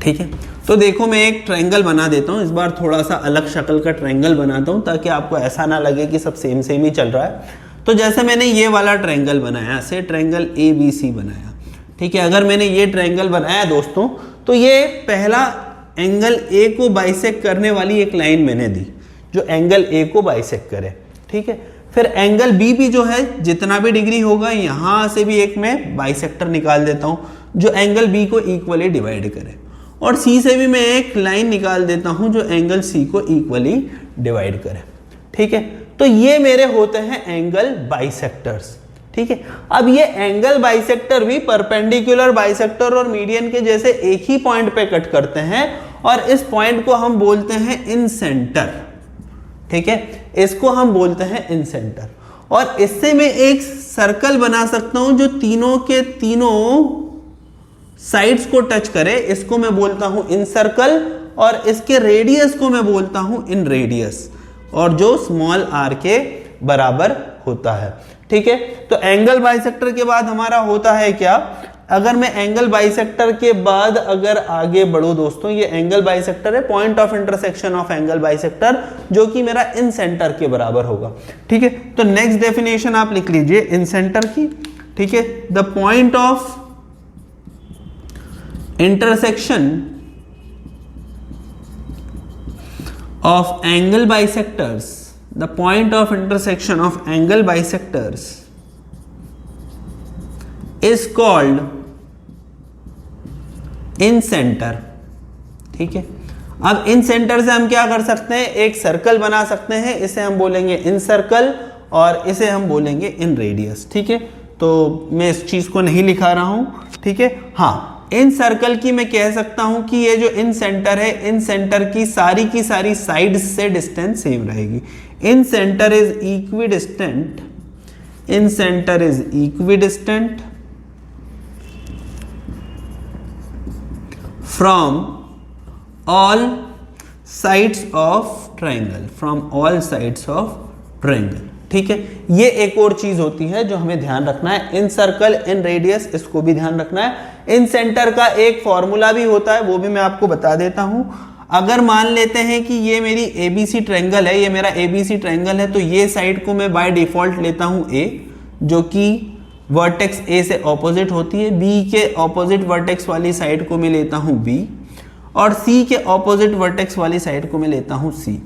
ठीक है, तो देखो मैं एक ट्रायंगल बना देता हूं, इस बार थोड़ा सा अलग शक्ल का ट्रायंगल बनाता हूं ताकि आपको ऐसा ना लगे कि सब सेम सेम ही चल रहा है। तो जैसे मैंने ये वाला ट्रायंगल बनाया, ऐसे ट्रायंगल ABC बनाया। ठीक है, अगर मैंने ये ट्रायंगल बनाया दोस्तों, तो ये पहला एंगल A को बाइसेक्ट करने वाली एक लाइन मैंने दी जो एंगल A को बाइसेक्ट करे। ठीक है, फिर एंगल B भी जो है जितना भी डिग्री होगा यहां से भी एक मैं बाइसेक्टर निकाल देता हूं जो एंगल B को इक्वली डिवाइड करे, और C से भी मैं एक लाइन निकाल देता हूं जो एंगल C को इक्वली डिवाइड करे। ठीक है, तो ये मेरे होते हैं एंगल बाइसेक्टर्स। ठीक है, अब ये एंगल बाइसेक्टर भी परपेंडिकुलर बाइसेक्टर और मीडियन के जैसे एक ही पॉइंट पे कट करते हैं और इस पॉइंट को हम बोलते हैं इन सेंटर। ठीक है, इसको हम बोलते हैं इन सेंटर। और इससे मैं एक सर्कल बना सकता हूं जो तीनों के तीनों साइड्स को टच करे, इसको मैं बोलता हूं इन सर्कल, और इसके रेडियस को मैं बोलता हूं इन रेडियस, और जो स्मॉल r के बराबर होता है। ठीक है, तो एंगल बाइसेक्टर के बाद हमारा होता है क्या, अगर मैं एंगल बाइसेक्टर के बाद अगर आगे बढ़ो दोस्तों, ये एंगल बाइसेक्टर है, point of intersection of angle bisector, जो कि मेरा इन सेंटर के बराबर होगा। ठीक है, तो नेक्स्ट डेफिनेशन आप लिख लीजिए इन सेंटर की। ठीक है, the point of intersection of angle bisectors, the point of intersection of angle bisectors is called in center। ठीक है, अब इन सेंटर से हम क्या कर सकते हैं, एक सर्कल बना सकते हैं, इसे हम बोलेंगे इन सर्कल और इसे हम बोलेंगे इन रेडियस। ठीक है, तो मैं इस चीज को नहीं लिखा रहा हूं। ठीक है, हाँ, इन सर्कल की मैं कह सकता हूं कि ये जो इन सेंटर है, इन सेंटर की सारी साइड्स से डिस्टेंस सेम रहेगी। Incentre is equidistant, incentre is equidistant from all sides of triangle, from all sides of triangle. ठीक है, ये एक और चीज होती है जो हमें ध्यान रखना है, इन सर्कल इन रेडियस, इसको भी ध्यान रखना है। इन सेंटर का एक फॉर्मूला भी होता है, वो भी मैं आपको बता देता हूं। अगर मान लेते हैं कि ये मेरी एबीसी ट्रायंगल है, ये मेरा एबीसी ट्रायंगल है, तो ये साइड को मैं बाय डिफॉल्ट लेता हूं ए, जो कि वर्टेक्स ए से ऑपोजिट होती है, बी के ऑपोजिट वर्टेक्स वाली साइड को मैं लेता हूं बी, और सी के ऑपोजिट वर्टेक्स वाली साइड को मैं लेता हूं सी।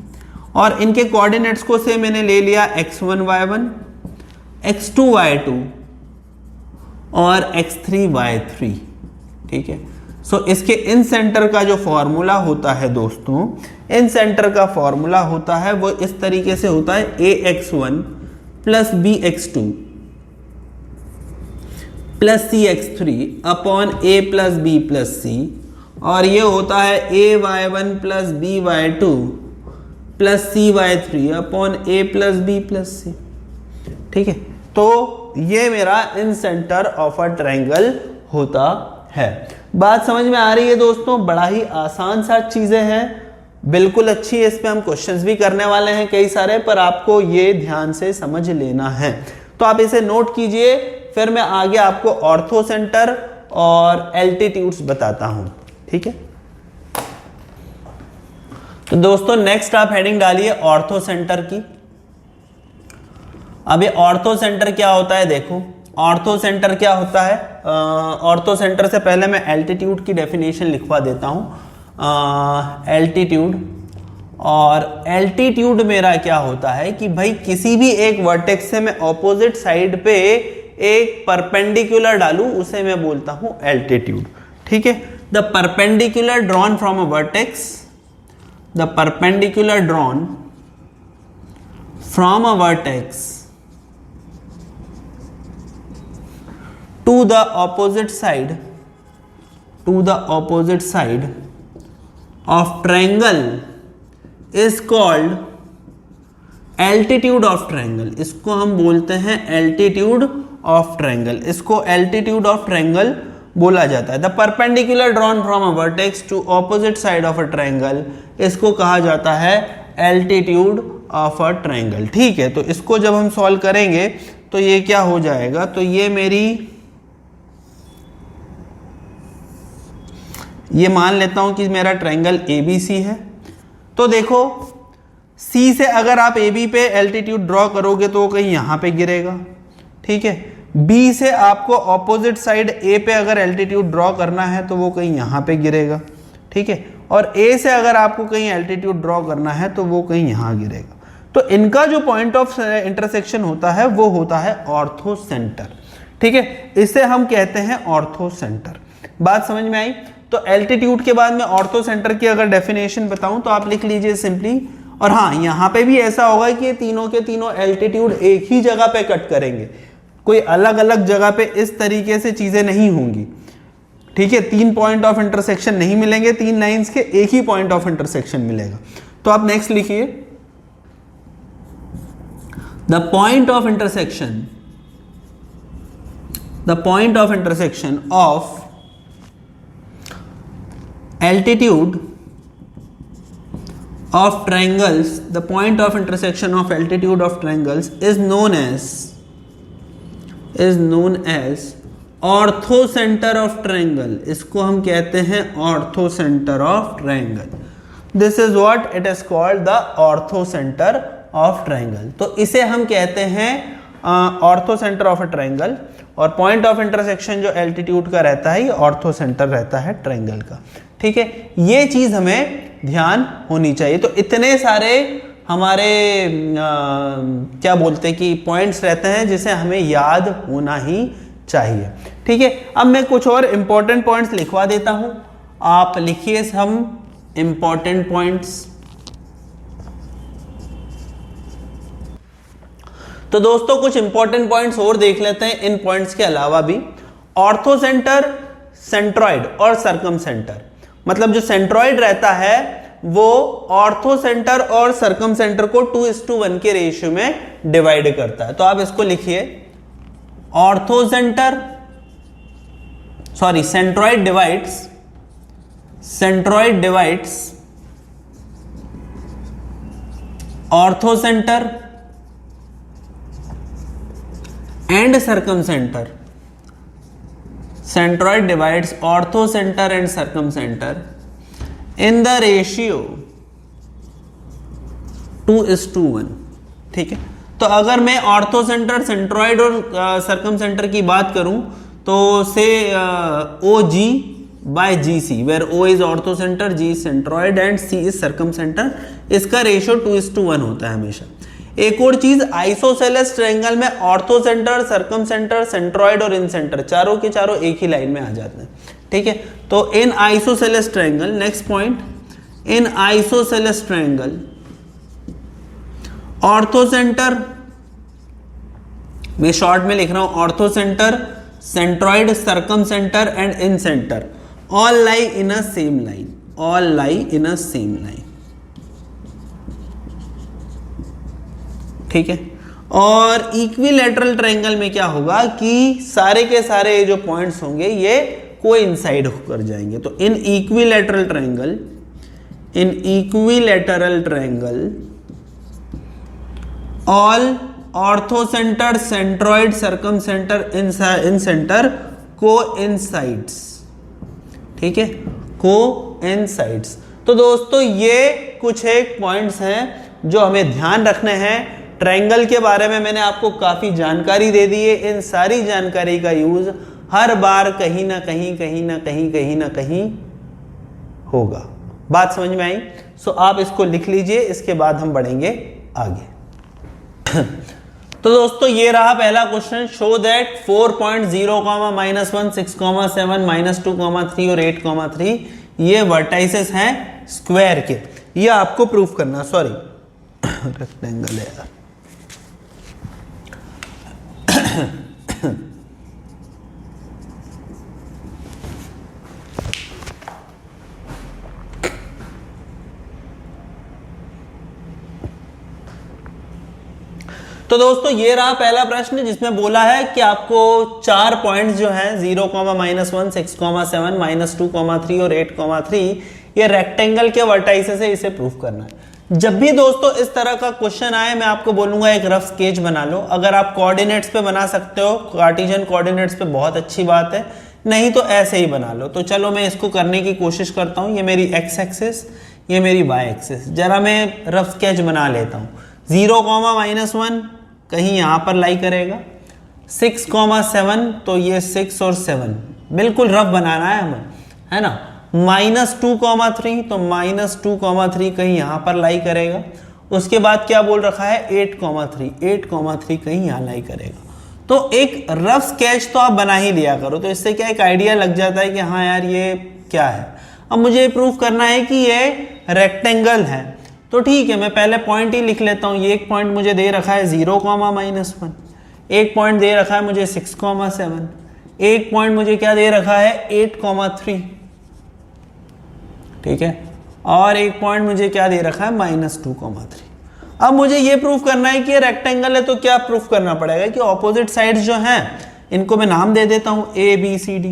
और इनके कोऑर्डिनेट्स को से मैंने ले लिया x1 y1, x2 y2 और x3 y3। ठीक है, सो इसके इन सेंटर का जो फॉर्मूला होता है दोस्तों, इन सेंटर का फॉर्मूला होता है वो इस तरीके से होता है ax1 plus bx2 plus cx3 upon a plus b plus c, और ये होता है ay1 plus by2 plus cy3 upon a plus b plus c। ठीक है, तो ये मेरा इन सेंटर ऑफ अ ट्रायंगल होता है। बात समझ में आ रही है दोस्तों, बड़ा ही आसान सा चीजें हैं, बिल्कुल अच्छी है, इस पे हम क्वेश्चंस भी करने वाले हैं कई सारे, पर आपको ये ध्यान से समझ लेना है। तो आप इसे नोट कीजिए, फिर मैं आगे आपको ऑर्थो सेंटर और एल्टीट्यूड्स बताता हूं। ठीक है, तो दोस्तों नेक्स्ट आप हेडिंग डालिए ऑर्थो सेंटर की। अब ये ऑर्थो सेंटर क्या होता है, देखो ऑर्थो सेंटर क्या होता है। ऑर्थो सेंटर से पहले मैं एल्टीट्यूड की डेफिनेशन लिखवा देता हूं। एल्टीट्यूड, और एल्टीट्यूड मेरा क्या होता है कि भाई किसी भी एक वर्टेक्स से मैं ऑपोजिट साइड पे एक परपेंडिकुलर डालूं, उसे मैं बोलता हूं एल्टीट्यूड। ठीक है, the perpendicular drawn from a vertex, the perpendicular drawn from a vertex to the opposite side of triangle is called altitude of triangle। इसको हम बोलते हैं altitude of triangle, इसको altitude of triangle बोला जाता है। The perpendicular drawn from a vertex to opposite side of a triangle, इसको कहा जाता है एल्टीट्यूड ऑफ अ ट्रायंगल। ठीक है, तो इसको जब हम सॉल्व करेंगे तो ये क्या हो जाएगा, तो ये मेरी, ये मान लेता हूं कि मेरा ट्रायंगल एबीसी है। तो देखो सी से अगर आप एबी पे एल्टीट्यूड ड्रॉ करोगे तो वो कहीं यहां पे गिरेगा। ठीक है, बी से आपको ऑपोजिट साइड ए पे अगर एल्टीट्यूड ड्रॉ करना है तो वो कहीं यहां पे गिरेगा। ठीक है, और ए से अगर आपको कहीं एल्टीट्यूड ड्रॉ करना है तो वो कहीं यहां गिरेगा। तो इनका जो पॉइंट ऑफ इंटरसेक्शन होता है वो होता है ऑर्थो सेंटर। ठीक है, इसे हम कहते हैं ऑर्थो सेंटर। बात समझ में आई? तो एल्टीट्यूड के बाद में ऑर्थो सेंटर की अगर डेफिनेशन बताऊं तो आप लिख लीजिए सिंपली। और हाँ, यहां पे भी ऐसा होगा कि तीनों के तीनों एल्टीट्यूड एक ही जगह पे कट करेंगे, कोई अलग अलग जगह पे इस तरीके से चीजें नहीं होंगी। ठीक है, 3 पॉइंट ऑफ इंटरसेक्शन नहीं मिलेंगे, 3 लाइंस के एक ही पॉइंट ऑफ इंटरसेक्शन मिलेगा। तो आप नेक्स्ट लिखिए the point of intersection of altitude of triangles, the point of intersection of altitude of triangles is known as orthocenter of triangle. इसको हम कहते हैं orthocenter of triangle. This is what it is called, the orthocenter of triangle. तो इसे हम कहते हैं orthocenter of a triangle, और पॉइंट ऑफ इंटरसेक्शन जो एल्टीट्यूड का रहता है ये ऑर्थोसेंटर रहता है ट्रायंगल का। ठीक है, ये चीज हमें ध्यान होनी चाहिए। तो इतने सारे हमारे क्या बोलते हैं कि पॉइंट्स रहते हैं जिसे हमें याद होना ही चाहिए। ठीक है, अब मैं कुछ और इंपॉर्टेंट पॉइंट्स लिखवा देता हूं, आप लिखिए हम इंपॉर्टेंट पॉइंट्स। तो दोस्तों कुछ इंपॉर्टेंट पॉइंट्स और देख लेते हैं इन पॉइंट्स के अलावा भी। ऑर्थोसेंटर, सेंट्रॉइड और सर्कमसेंटर, मतलब जो सेंट्रॉइड रहता है वो ऑर्थोसेंटर और सर्कमसेंटर को 2:1 के रेशियो में डिवाइड करता है। तो आप इसको लिखिए, centroid divides orthocentre and circumcenter. Centroid divides orthocenter and circumcenter in the ratio 2:1। ठीक है, तो अगर मैं ऑर्थोसेंटर, सेंट्रॉइड और सर्कमसेंटर की बात करूं तो से OG by GC, where O is orthocenter, G is centroid and C is circumcenter, इसका रेशियो 2:1 होता है हमेशा। एक और चीज, आइसोसेलेस ट्रायंगल में ऑर्थोसेंटर, सर्कमसेंटर, सेंट्रॉइड और इनसेंटर चारों के चारों एक ही लाइन में आ जाते हैं। ठीक है, तो in isosceles triangle, next point, in isosceles triangle orthocentre, मैं शॉर्ट में लिख रहा हूं, orthocentre, centroid, circumcentre and incentre all lie in a same line. ठीक है, और इक्विलैटरल ट्रायंगल में क्या होगा कि सारे के सारे जो पॉइंट्स होंगे ये कोइंसाइड होकर जाएंगे। तो in equilateral triangle all orthocentre, centroid, circumcentre, incentre coincides. ठीक है, कोइंसाइड्स। तो दोस्तों ये कुछ एक पॉइंट्स हैं जो हमें ध्यान रखने हैं। ट्रायंगल के बारे में मैंने आपको काफी जानकारी दे दी है। इन सारी जानकारी का यूज हर बार कहीं ना कहीं होगा। बात समझ में आई? सो आप इसको लिख लीजिए, इसके बाद हम बढ़ेंगे आगे। तो दोस्तों ये रहा पहला क्वेश्चन, शो दैट 4.0, -1, 6, 7, -2, 3 और 8, 3 ये वर्टाइसेस हैं स्क्वायर के। ये आपको प्रूफ करना, सॉरी रेक्टेंगल है यार। तो दोस्तों ये रहा पहला प्रश्न जिसमें बोला है कि आपको 4 पॉइंट्स जो हैं 0, -1, 6, 7, -2, 3 और 8, 3 ये रेक्टेंगल के वर्टाइसेस है, इसे प्रूफ करना है। जब भी दोस्तों इस तरह का क्वेश्चन आए मैं आपको बोलूंगा एक रफ स्केच बना लो। अगर आप कोऑर्डिनेट्स पे बना सकते हो, कार्टेशियन कोऑर्डिनेट्स पे, बहुत अच्छी बात है, नहीं तो ऐसे ही बना लो। तो चलो मैं इसको करने की कोशिश करता हूं। ये मेरी एक्स एक्सिस, ये मेरी वाई एक्सिस। जरा मैं रफ स्केच बना लेता हूं। 0, -1 कहीं यहां पर लाई करेगा, 6, 7 तो ये 6 और 7 बिल्कुल रफ बनाना है हमें, है ना। -2, 3 तो -2, 3 कहीं यहां पर लाई करेगा। उसके बाद क्या बोल रखा है 8, 3 कहीं यहां लाई करेगा। तो एक रफ स्केच तो आप बना ही लिया करो, तो इससे क्या एक आइडिया लग जाता है कि हाँ यार ये क्या है। अब मुझे प्रूफ करना है कि ये रेक्टेंगल है, तो ठीक है मैं पहले पॉइंट ही लिख लेता हूं। ये एक पॉइंट मुझे दे रखा है 0, -1, एक पॉइंट दे रखा है मुझे 6, 7, एक पॉइंट मुझे क्या दे रखा है 8, 3, ठीक है, और एक पॉइंट मुझे क्या दे रखा है -2, 3। अब मुझे ये प्रूफ करना है कि ये रेक्टेंगल है, तो क्या प्रूफ करना पड़ेगा कि ऑपोजिट साइड्स जो हैं इनको मैं नाम दे देता हूं ए बी सी डी।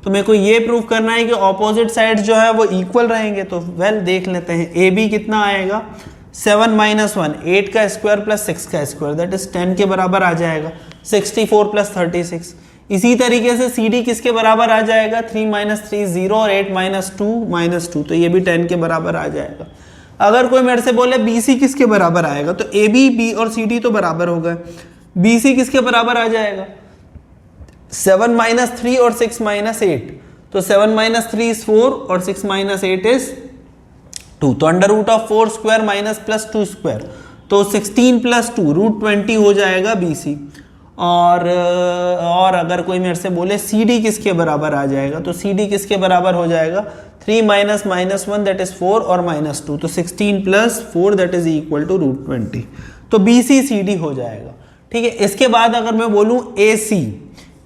तो मेरे को ये प्रूफ करना है कि ऑपोजिट साइड्स जो है वो इक्वल रहेंगे। तो वेल देख लेते हैं, ए बी कितना आएगा 7 - 1 8 का स्क्वायर प्लस 6 का स्क्वायर दैट इज 10 के बराबर आ जाएगा। 64 प्लस 36। इसी तरीके से सी डी किसके बराबर आ जाएगा 3 - 3 0 और 8 - 2 तो ये भी 10 के बराबर आ जाएगा। अगर कोई मेरे से बोले बी सी किसके बराबर आएगा, तो ए बी बी और सी डी तो बराबर हो गए, बी सी किसके बराबर आ जाएगा 7 - 3 और 6 - 8। तो 7 - 3 इज 4 और 6 - 8 इज 2। तो under root of 4 square minus plus 2 square, तो 16 + 2 √20 हो जाएगा बी सी। और अगर कोई मेरे से बोले सी डी किसके बराबर आ जाएगा, तो सी डी किसके बराबर हो जाएगा 3 - -1 दैट इज 4 और -2, तो 16 + 4 दैट इज इक्वल टू √20। तो बी सी सी डी हो जाएगा। ठीक है, इसके बाद अगर मैं बोलूं ए सी,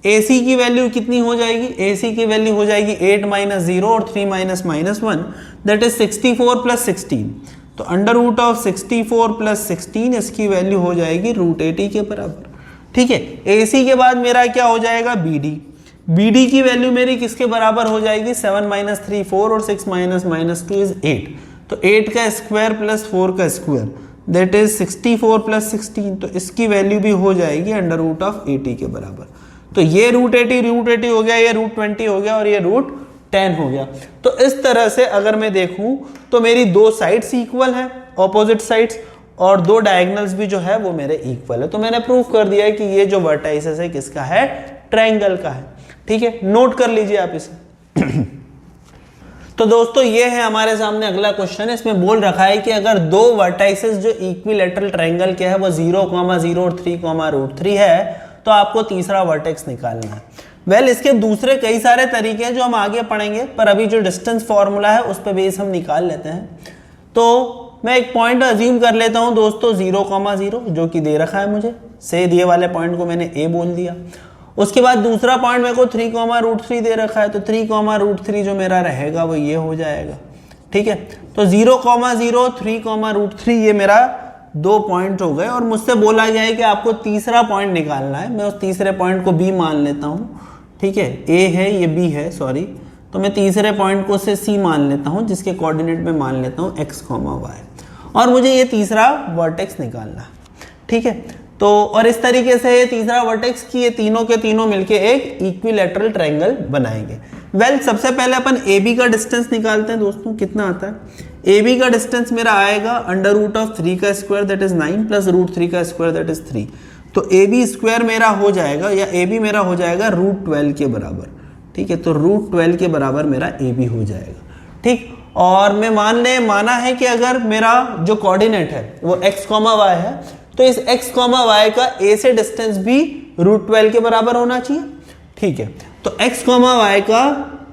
ए सी की वैल्यू कितनी हो जाएगी, ए सी की वैल्यू हो जाएगी 8 - 0 और 3 - -1 दैट इज 64 + 16। तो अंडर रूट ऑफ 64 + 16 इसकी वैल्यू हो जाएगी √80 के बराबर। ठीक है, ए सी के बाद मेरा क्या हो जाएगा बी डी, बी डी की वैल्यू मेरी किसके बराबर हो जाएगी 7 - 3 4 और 6 - -2 इज 8। तो 8 का स्क्वायर प्लस 4 का स्क्वायर दैट इज 64 + 16, तो इसकी वैल्यू भी हो जाएगी अंडर रूट ऑफ 80 के बराबर। तो ये √80 हो गया, ये √20 हो गया और ये √10 हो गया। तो इस तरह से अगर मैं देखूं तो मेरी दो साइड्स इक्वल है, ऑपोजिट साइड्स, और दो डायगोनल्स भी जो है वो मेरे इक्वल है। तो मैंने प्रूफ कर दिया है कि ये जो वर्टाइसेस है किसका है, ट्रायंगल का है। ठीक है, नोट कर लीजिए आप इसे। तो दोस्तों ये है हमारे सामने अगला क्वेश्चन। इसमें बोल रखा है कि अगर दो वर्टाइसेस जो इक्विलैटरल ट्रायंगल के है वो 0, 0 और 3, √3 है, तो आपको तीसरा वर्टेक्स निकालना है। वेल इसके दूसरे कई सारे तरीके हैं जो हम आगे पढ़ेंगे, पर अभी जो डिस्टेंस फॉर्मूला है उस पर बेस हम निकाल लेते हैं। तो मैं एक पॉइंट अज्यूम कर लेता हूं दोस्तों 0, 0 जो कि दे रखा है मुझे, से दिए वाले पॉइंट को मैंने ए बोल दिया। उसके बाद दूसरा पॉइंट मेरे को 3, √3 दे रखा है, तो 3, √3 जो मेरा रहेगा वो ये हो जाएगा। ठीक है, तो 0, 0 3, √3 ये मेरा दो पॉइंट हो गए, और मुझसे बोला गया है कि आपको तीसरा पॉइंट निकालना है। मैं उस तीसरे पॉइंट को बी मान लेता हूं। ठीक है, ए है ये बी है, सॉरी, तो मैं तीसरे पॉइंट को से सी मान लेता हूं, जिसके कोऑर्डिनेट में मान लेता हूं x, y, और मुझे ये तीसरा वर्टेक्स निकालना है। ठीक है, तो और इस तरीके से ये तीसरा वर्टेक्स की ये तीनों के तीनों मिलके एक इक्विलैटरल ट्रायंगल बनाएंगे। वेल सबसे पहले अपन ए बी का डिस्टेंस निकालते हैं दोस्तों, कितना आता है। ए बी का डिस्टेंस मेरा आएगा अंडर रूट ऑफ 3 का स्क्वायर दैट इज 9 प्लस √3 का स्क्वायर दैट इज 3। तो ए बी स्क्वायर मेरा हो जाएगा, या ए बी मेरा हो जाएगा √12 के बराबर। ठीक है, तो √12 के बराबर मेरा ए बी हो जाएगा। ठीक, और मैं माना है कि अगर मेरा जो कोऑर्डिनेट है वो x, y है, तो इस x, y का a से डिस्टेंस भी √12 के बराबर होना चाहिए। ठीक है, तो x, y का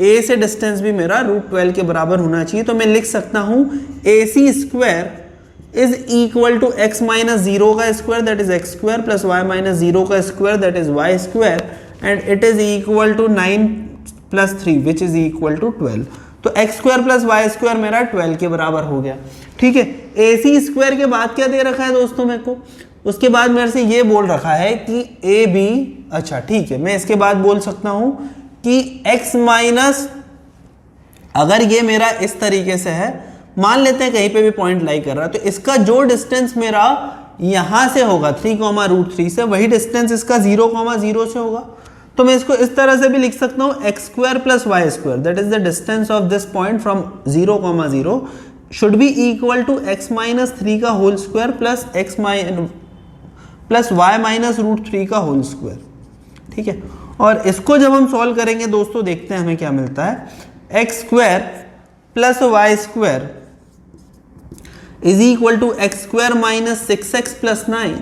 a से डिस्टेंस भी मेरा √12 के बराबर होना चाहिए। तो मैं लिख सकता हूं AC square is equal to x - 0 का square that is x square plus y - 0 का square that is y square, and it is equal to 9 + 3 which is equal to 12। तो x square plus y square मेरा 12 के बराबर हो गया। ठीक है, AC स्क्वायर के बाद क्या दे रखा है दोस्तों मेरे को, उसके बाद मेरे से ये बोल रखा है कि ए बी, अच्छा ठीक है, मैं इसके बाद बोल सकता हूं कि x माइनस, अगर ये मेरा इस तरीके से है, मान लेते हैं कहीं पे भी पॉइंट लाई कर रहा है, तो इसका जो डिस्टेंस मेरा यहां से होगा 3, √3 से, वही डिस्टेंस इसका 0, 0 से होगा। तो मैं इसको इस तरह से भी लिख सकता हूं x square plus y square that is the distance of this point from 0, 0 should be equal to x - 3 का होल स्क्वायर प्लस y - √3 का होल स्क्वायर। ठीक है, और इसको जब हम सॉल्व करेंगे दोस्तों, देखते हैं हमें क्या मिलता है। x square plus y square is equal to x square minus 6x plus 9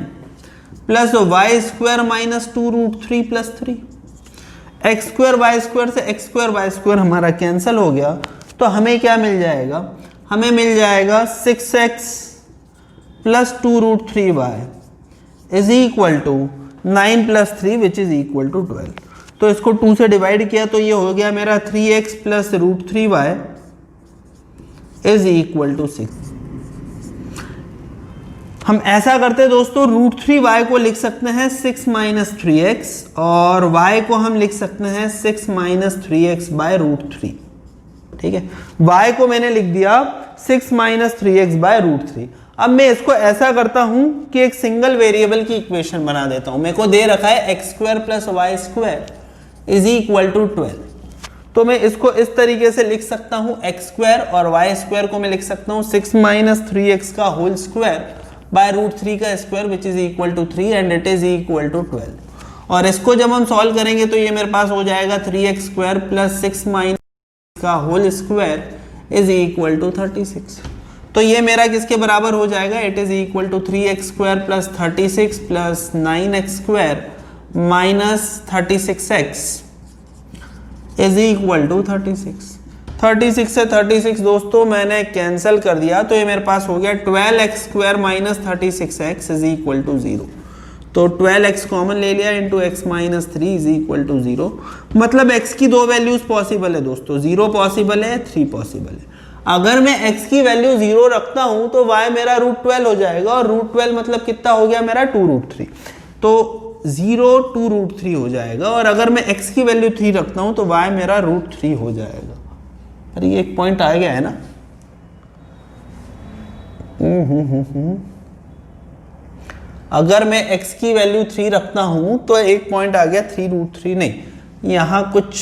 plus y square minus 2√3 plus 3। x square y square से x स्क्वायर y स्क्वायर हमारा कैंसिल हो गया, तो हमें क्या मिल जाएगा, हमें मिल जाएगा 6x plus 2√3y is equal to 9 plus 3 which is equal to 12। तो इसको 2 से डिवाइड किया तो ये हो गया मेरा 3x plus √3y is equal to 6। हम ऐसा करते हैं दोस्तों, √3y को लिख सकते हैं 6 - 3x और y को हम लिख सकते हैं 6 - 3x/√3। ठीक है, y को मैंने लिख दिया 6 - 3x/√3। अब मैं इसको ऐसा करता हूं कि एक सिंगल वेरिएबल की इक्वेशन बना देता हूं। मेरे को दे रखा है x² + y² = 12। तो मैं इसको इस तरीके से लिख सकता हूं, x² और y² को मैं लिख सकता हूं 6 - 3x का होल स्क्वायर /√3 का square which is equal to 3 and it is equal to 12। और इसको जब हम सॉल्व करेंगे तो ये मेरे पास हो जाएगा 3x² + 6 - का whole square is equal to 36। तो ये मेरा किसके बराबर हो जाएगा, it is equal to 3x² + 36 + 9x² - 36x is equal to 36। 36 से 36 दोस्तों मैंने कैंसिल कर दिया, तो ये मेरे पास हो गया 12x² - 36x is equal to 0। तो 12x कॉमन ले लिया, into x - 3 is equal to 0। मतलब x की दो वैल्यूज पॉसिबल है दोस्तों, 0 पॉसिबल है, 3 पॉसिबल है। अगर मैं x की वैल्यू 0 रखता हूं तो y मेरा √12 हो जाएगा, और √12 मतलब कितना हो गया मेरा 2√3। तो 0 2√3 हो जाएगा। और अगर मैं x की वैल्यू 3 रखता हूं तो y मेरा √3 हो जाएगा। अरे ये एक पॉइंट आ गया है ना। अगर मैं x की वैल्यू 3 रखता हूं तो एक पॉइंट आ गया 3√3 नहीं, यहाँ कुछ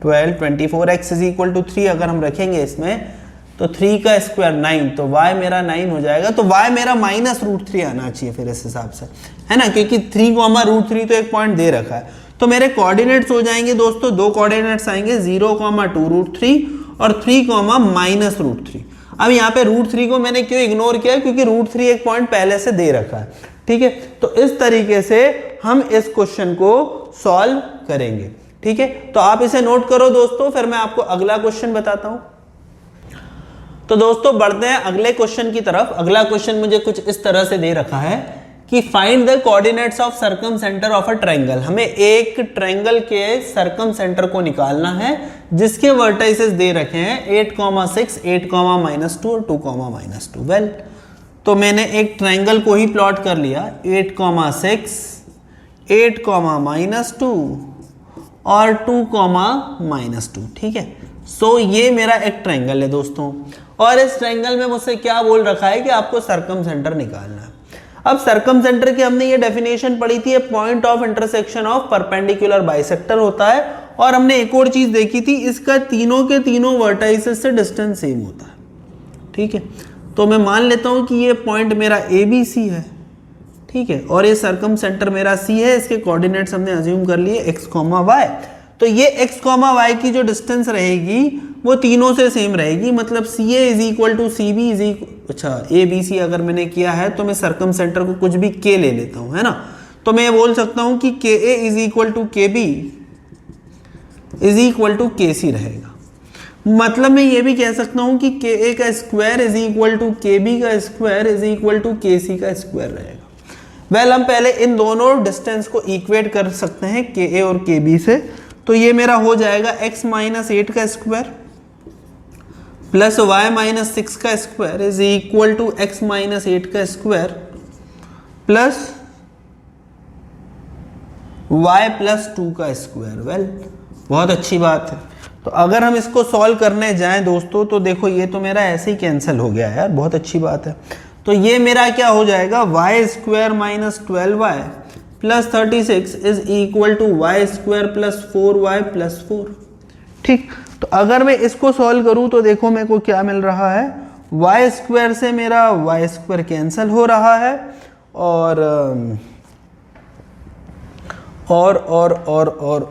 12 24x इज इक्वल टू 3 अगर हम रखेंगे इसमें तो 3 का स्क्वायर 9, तो y मेरा 9 हो जाएगा। तो y मेरा -√3 आना चाहिए फिर इस हिसाब से, है ना, क्योंकि 3, √3 तो एक पॉइंट दे रखा है। तो मेरे कोऑर्डिनेट्स हो जाएंगे दोस्तों, दो कोऑर्डिनेट्स आएंगे 0, 2√3 और 3, -√3। अब यहाँ पे √3 को मैंने क्यों इग्नोर किया, क्योंकि √3 एक पॉइंट पहले से दे रखा है। ठीक है, तो इस तरीके से हम इस क्वेश्चन को सॉल्व करेंगे। ठीक है, तो आप इसे नोट करो दोस्तों, फिर मैं आपको अगला क्वेश्चन बताता हूं। तो दोस्तों बढ़ते हैं अगले क्वेश्चन की तरफ। अगला क्वेश्चन मुझे कुछ इस तरह से दे रखा है कि find the coordinates of circum centre of a triangle. हमें एक ट्रायंगल के सर्कम सेंटर को निकालना है जिसके वर्टाइसेस दे रखे हैं 8, 6, 8, -2 और 2, -2। वेल, तो मैंने एक ट्रायंगल को ही प्लॉट कर लिया, 8, 6, 8, -2 और 2, -2। ठीक है, सो ये मेरा एक ट्रायंगल है दोस्तों, और इस ट्रायंगल में मुझसे क्या बोल रखा है कि आपको सर्कम सेंटर निकालना है। अब सर्कम सेंटर की हमने ये डेफिनेशन पढ़ी थी, point of intersection of perpendicular bisector होता है। और हमने एक और चीज देखी थी, इसका तीनों के तीनों वर्टाइसेस से डिस्टेंस सेम होता है। ठीक है, तो मैं मान लेता हूं कि ये पॉइंट मेरा ABC है। ठीक है, और ये सर्कम सेंटर मेरा C है। इसके कोऑर्डिनेट्स हमने अज्यूम कर लिए x, y। तो ये x, y की जो डिस्टेंस रहेगी वो तीनों से सेम रहेगी। मतलब CA is equal to CB is अच्छा ABC अगर मैंने किया है तो मैं सर्कम सेंटर को कुछ भी K ले लेता हूं, है ना। तो मैं बोल सकता हूं कि KA is equal to KB is equal to KC रहेगा। मतलब मैं ये भी कह सकता हूं कि KA का square is equal to KB का square is equal to KC का स्क्वायर रहेगा। वेल, हम पहले इन दोनों डिस्टेंस को इक्वेट कर सकते हैं KA और KB से। तो ये मेरा हो जाएगा x - 8 का स्क्वायर प्लस y - 6 का square is equal to x - 8 का स्क्वायर प्लस y + 2 का स्क्वायर। वेल, बहुत अच्छी बात है। तो अगर हम इसको सॉल्व करने जाएं दोस्तों तो देखो ये तो मेरा ऐसे ही कैंसिल हो गया यार, बहुत अच्छी बात है। तो ये मेरा क्या हो जाएगा, y² - 12y + 36 is equal to y² + 4y + 4। ठीक, तो अगर मैं इसको सॉल्व करूं तो देखो मेरे को क्या मिल रहा है, y² से मेरा y² कैंसिल हो रहा है,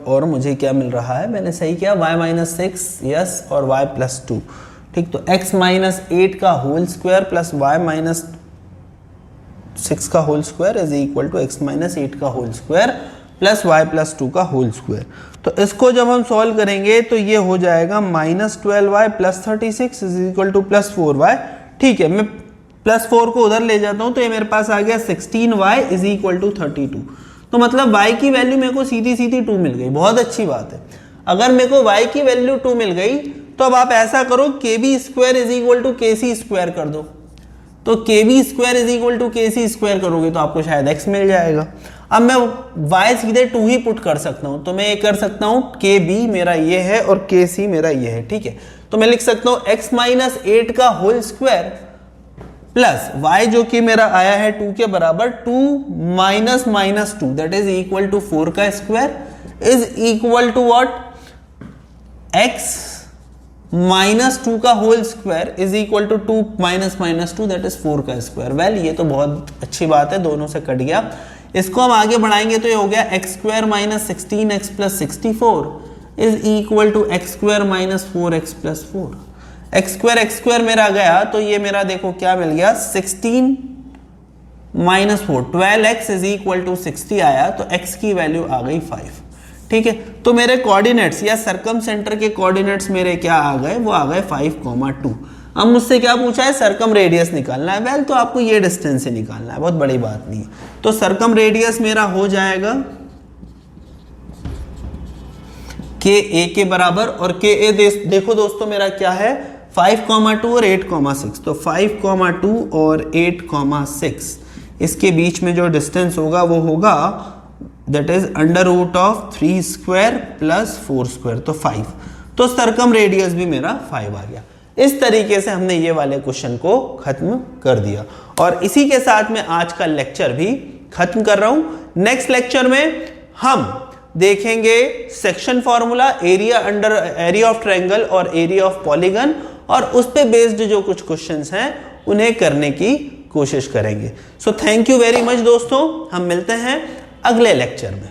और मुझे क्या मिल रहा है, मैंने सही किया, y - 6 यस और y + 2। ठीक, तो x - 8 का होल स्क्वायर प्लस y - 6 का whole square is equal to x - 8 का होल स्क्वायर प्लस y + 2 का होल स्क्वायर। तो इसको जब हम सॉल्व करेंगे तो ये हो जाएगा -12y + 36 is equal to +4y। ठीक है, मैं +4 को उधर ले जाता हूं तो ये मेरे पास आ गया 16y इज इक्वल टू 32। तो मतलब y की वैल्यू मेरे को सीधी 2 मिल गई। बहुत अच्छी बात है। अगर मेरे को y की वैल्यू 2 मिल गई तो अब आप ऐसा करो, KB² is equal to KC² कर दो। तो KB square is equal to KC square करोगे तो आपको शायद x मिल जाएगा। अब मैं y सीधे 2 ही पुट कर सकता हूं, तो मैं ये कर सकता हूं KB मेरा ये है और KC मेरा ये है, ठीक है। तो मैं लिख सकता हूं x माइनस 8 का होल स्क्वायर प्लस y जो कि मेरा आया है 2 के बराबर, 2 minus minus 2 that is equal to 4 का square is equal to what, x minus 2 का whole square is equal to 2 minus minus 2 that is 4 का स्क्वायर। वेल ये तो बहुत अच्छी बात है, दोनों से कट गया। इसको हम आगे बढ़ाएंगे तो ये हो गया x square minus 16x plus 64 is equal to x square minus 4x plus 4। X square मेरा गया तो ये मेरा देखो क्या मिल गया, 16 minus 4 12x is equal to 60 आया, तो x की वैल्यू आ गई 5, ठीक है। तो मेरे कोऑर्डिनेट्स या सर्कम सेंटर के कोऑर्डिनेट्स मेरे क्या आ गए, वो आ गए 5,2। अब मुझसे क्या पूछा है, सर्कम रेडियस निकालना है। वेल तो आपको ये डिस्टेंस से निकालना है, बहुत बड़ी बात नहीं है। तो सर्कम रेडियस मेरा हो जाएगा KA के बराबर, और KA देखो दोस्तों मेरा क्या है 5,2 और 8,6, तो 5,2 और 8,6 इसके बीच में जो डिस्टेंस होगा वो होगा that is under root of 3 square plus 4 square, तो 5। तो सर्कम रेडियस भी मेरा 5 आ गया। इस तरीके से हमने ये वाले क्वेश्चन को खत्म कर दिया, और इसी के साथ मैं आज का लेक्चर भी खत्म कर रहा हूं। नेक्स्ट लेक्चर में हम देखेंगे section formula, area of triangle और एरिया ऑफ पॉलीगन, और उस पे बेस्ड जो कुछ क्वेश्चंस हैं उन्हें करने की कोशिश करेंगे। So thank you very much दोस्तों, हम मिलते हैं अगले लेक्चर में।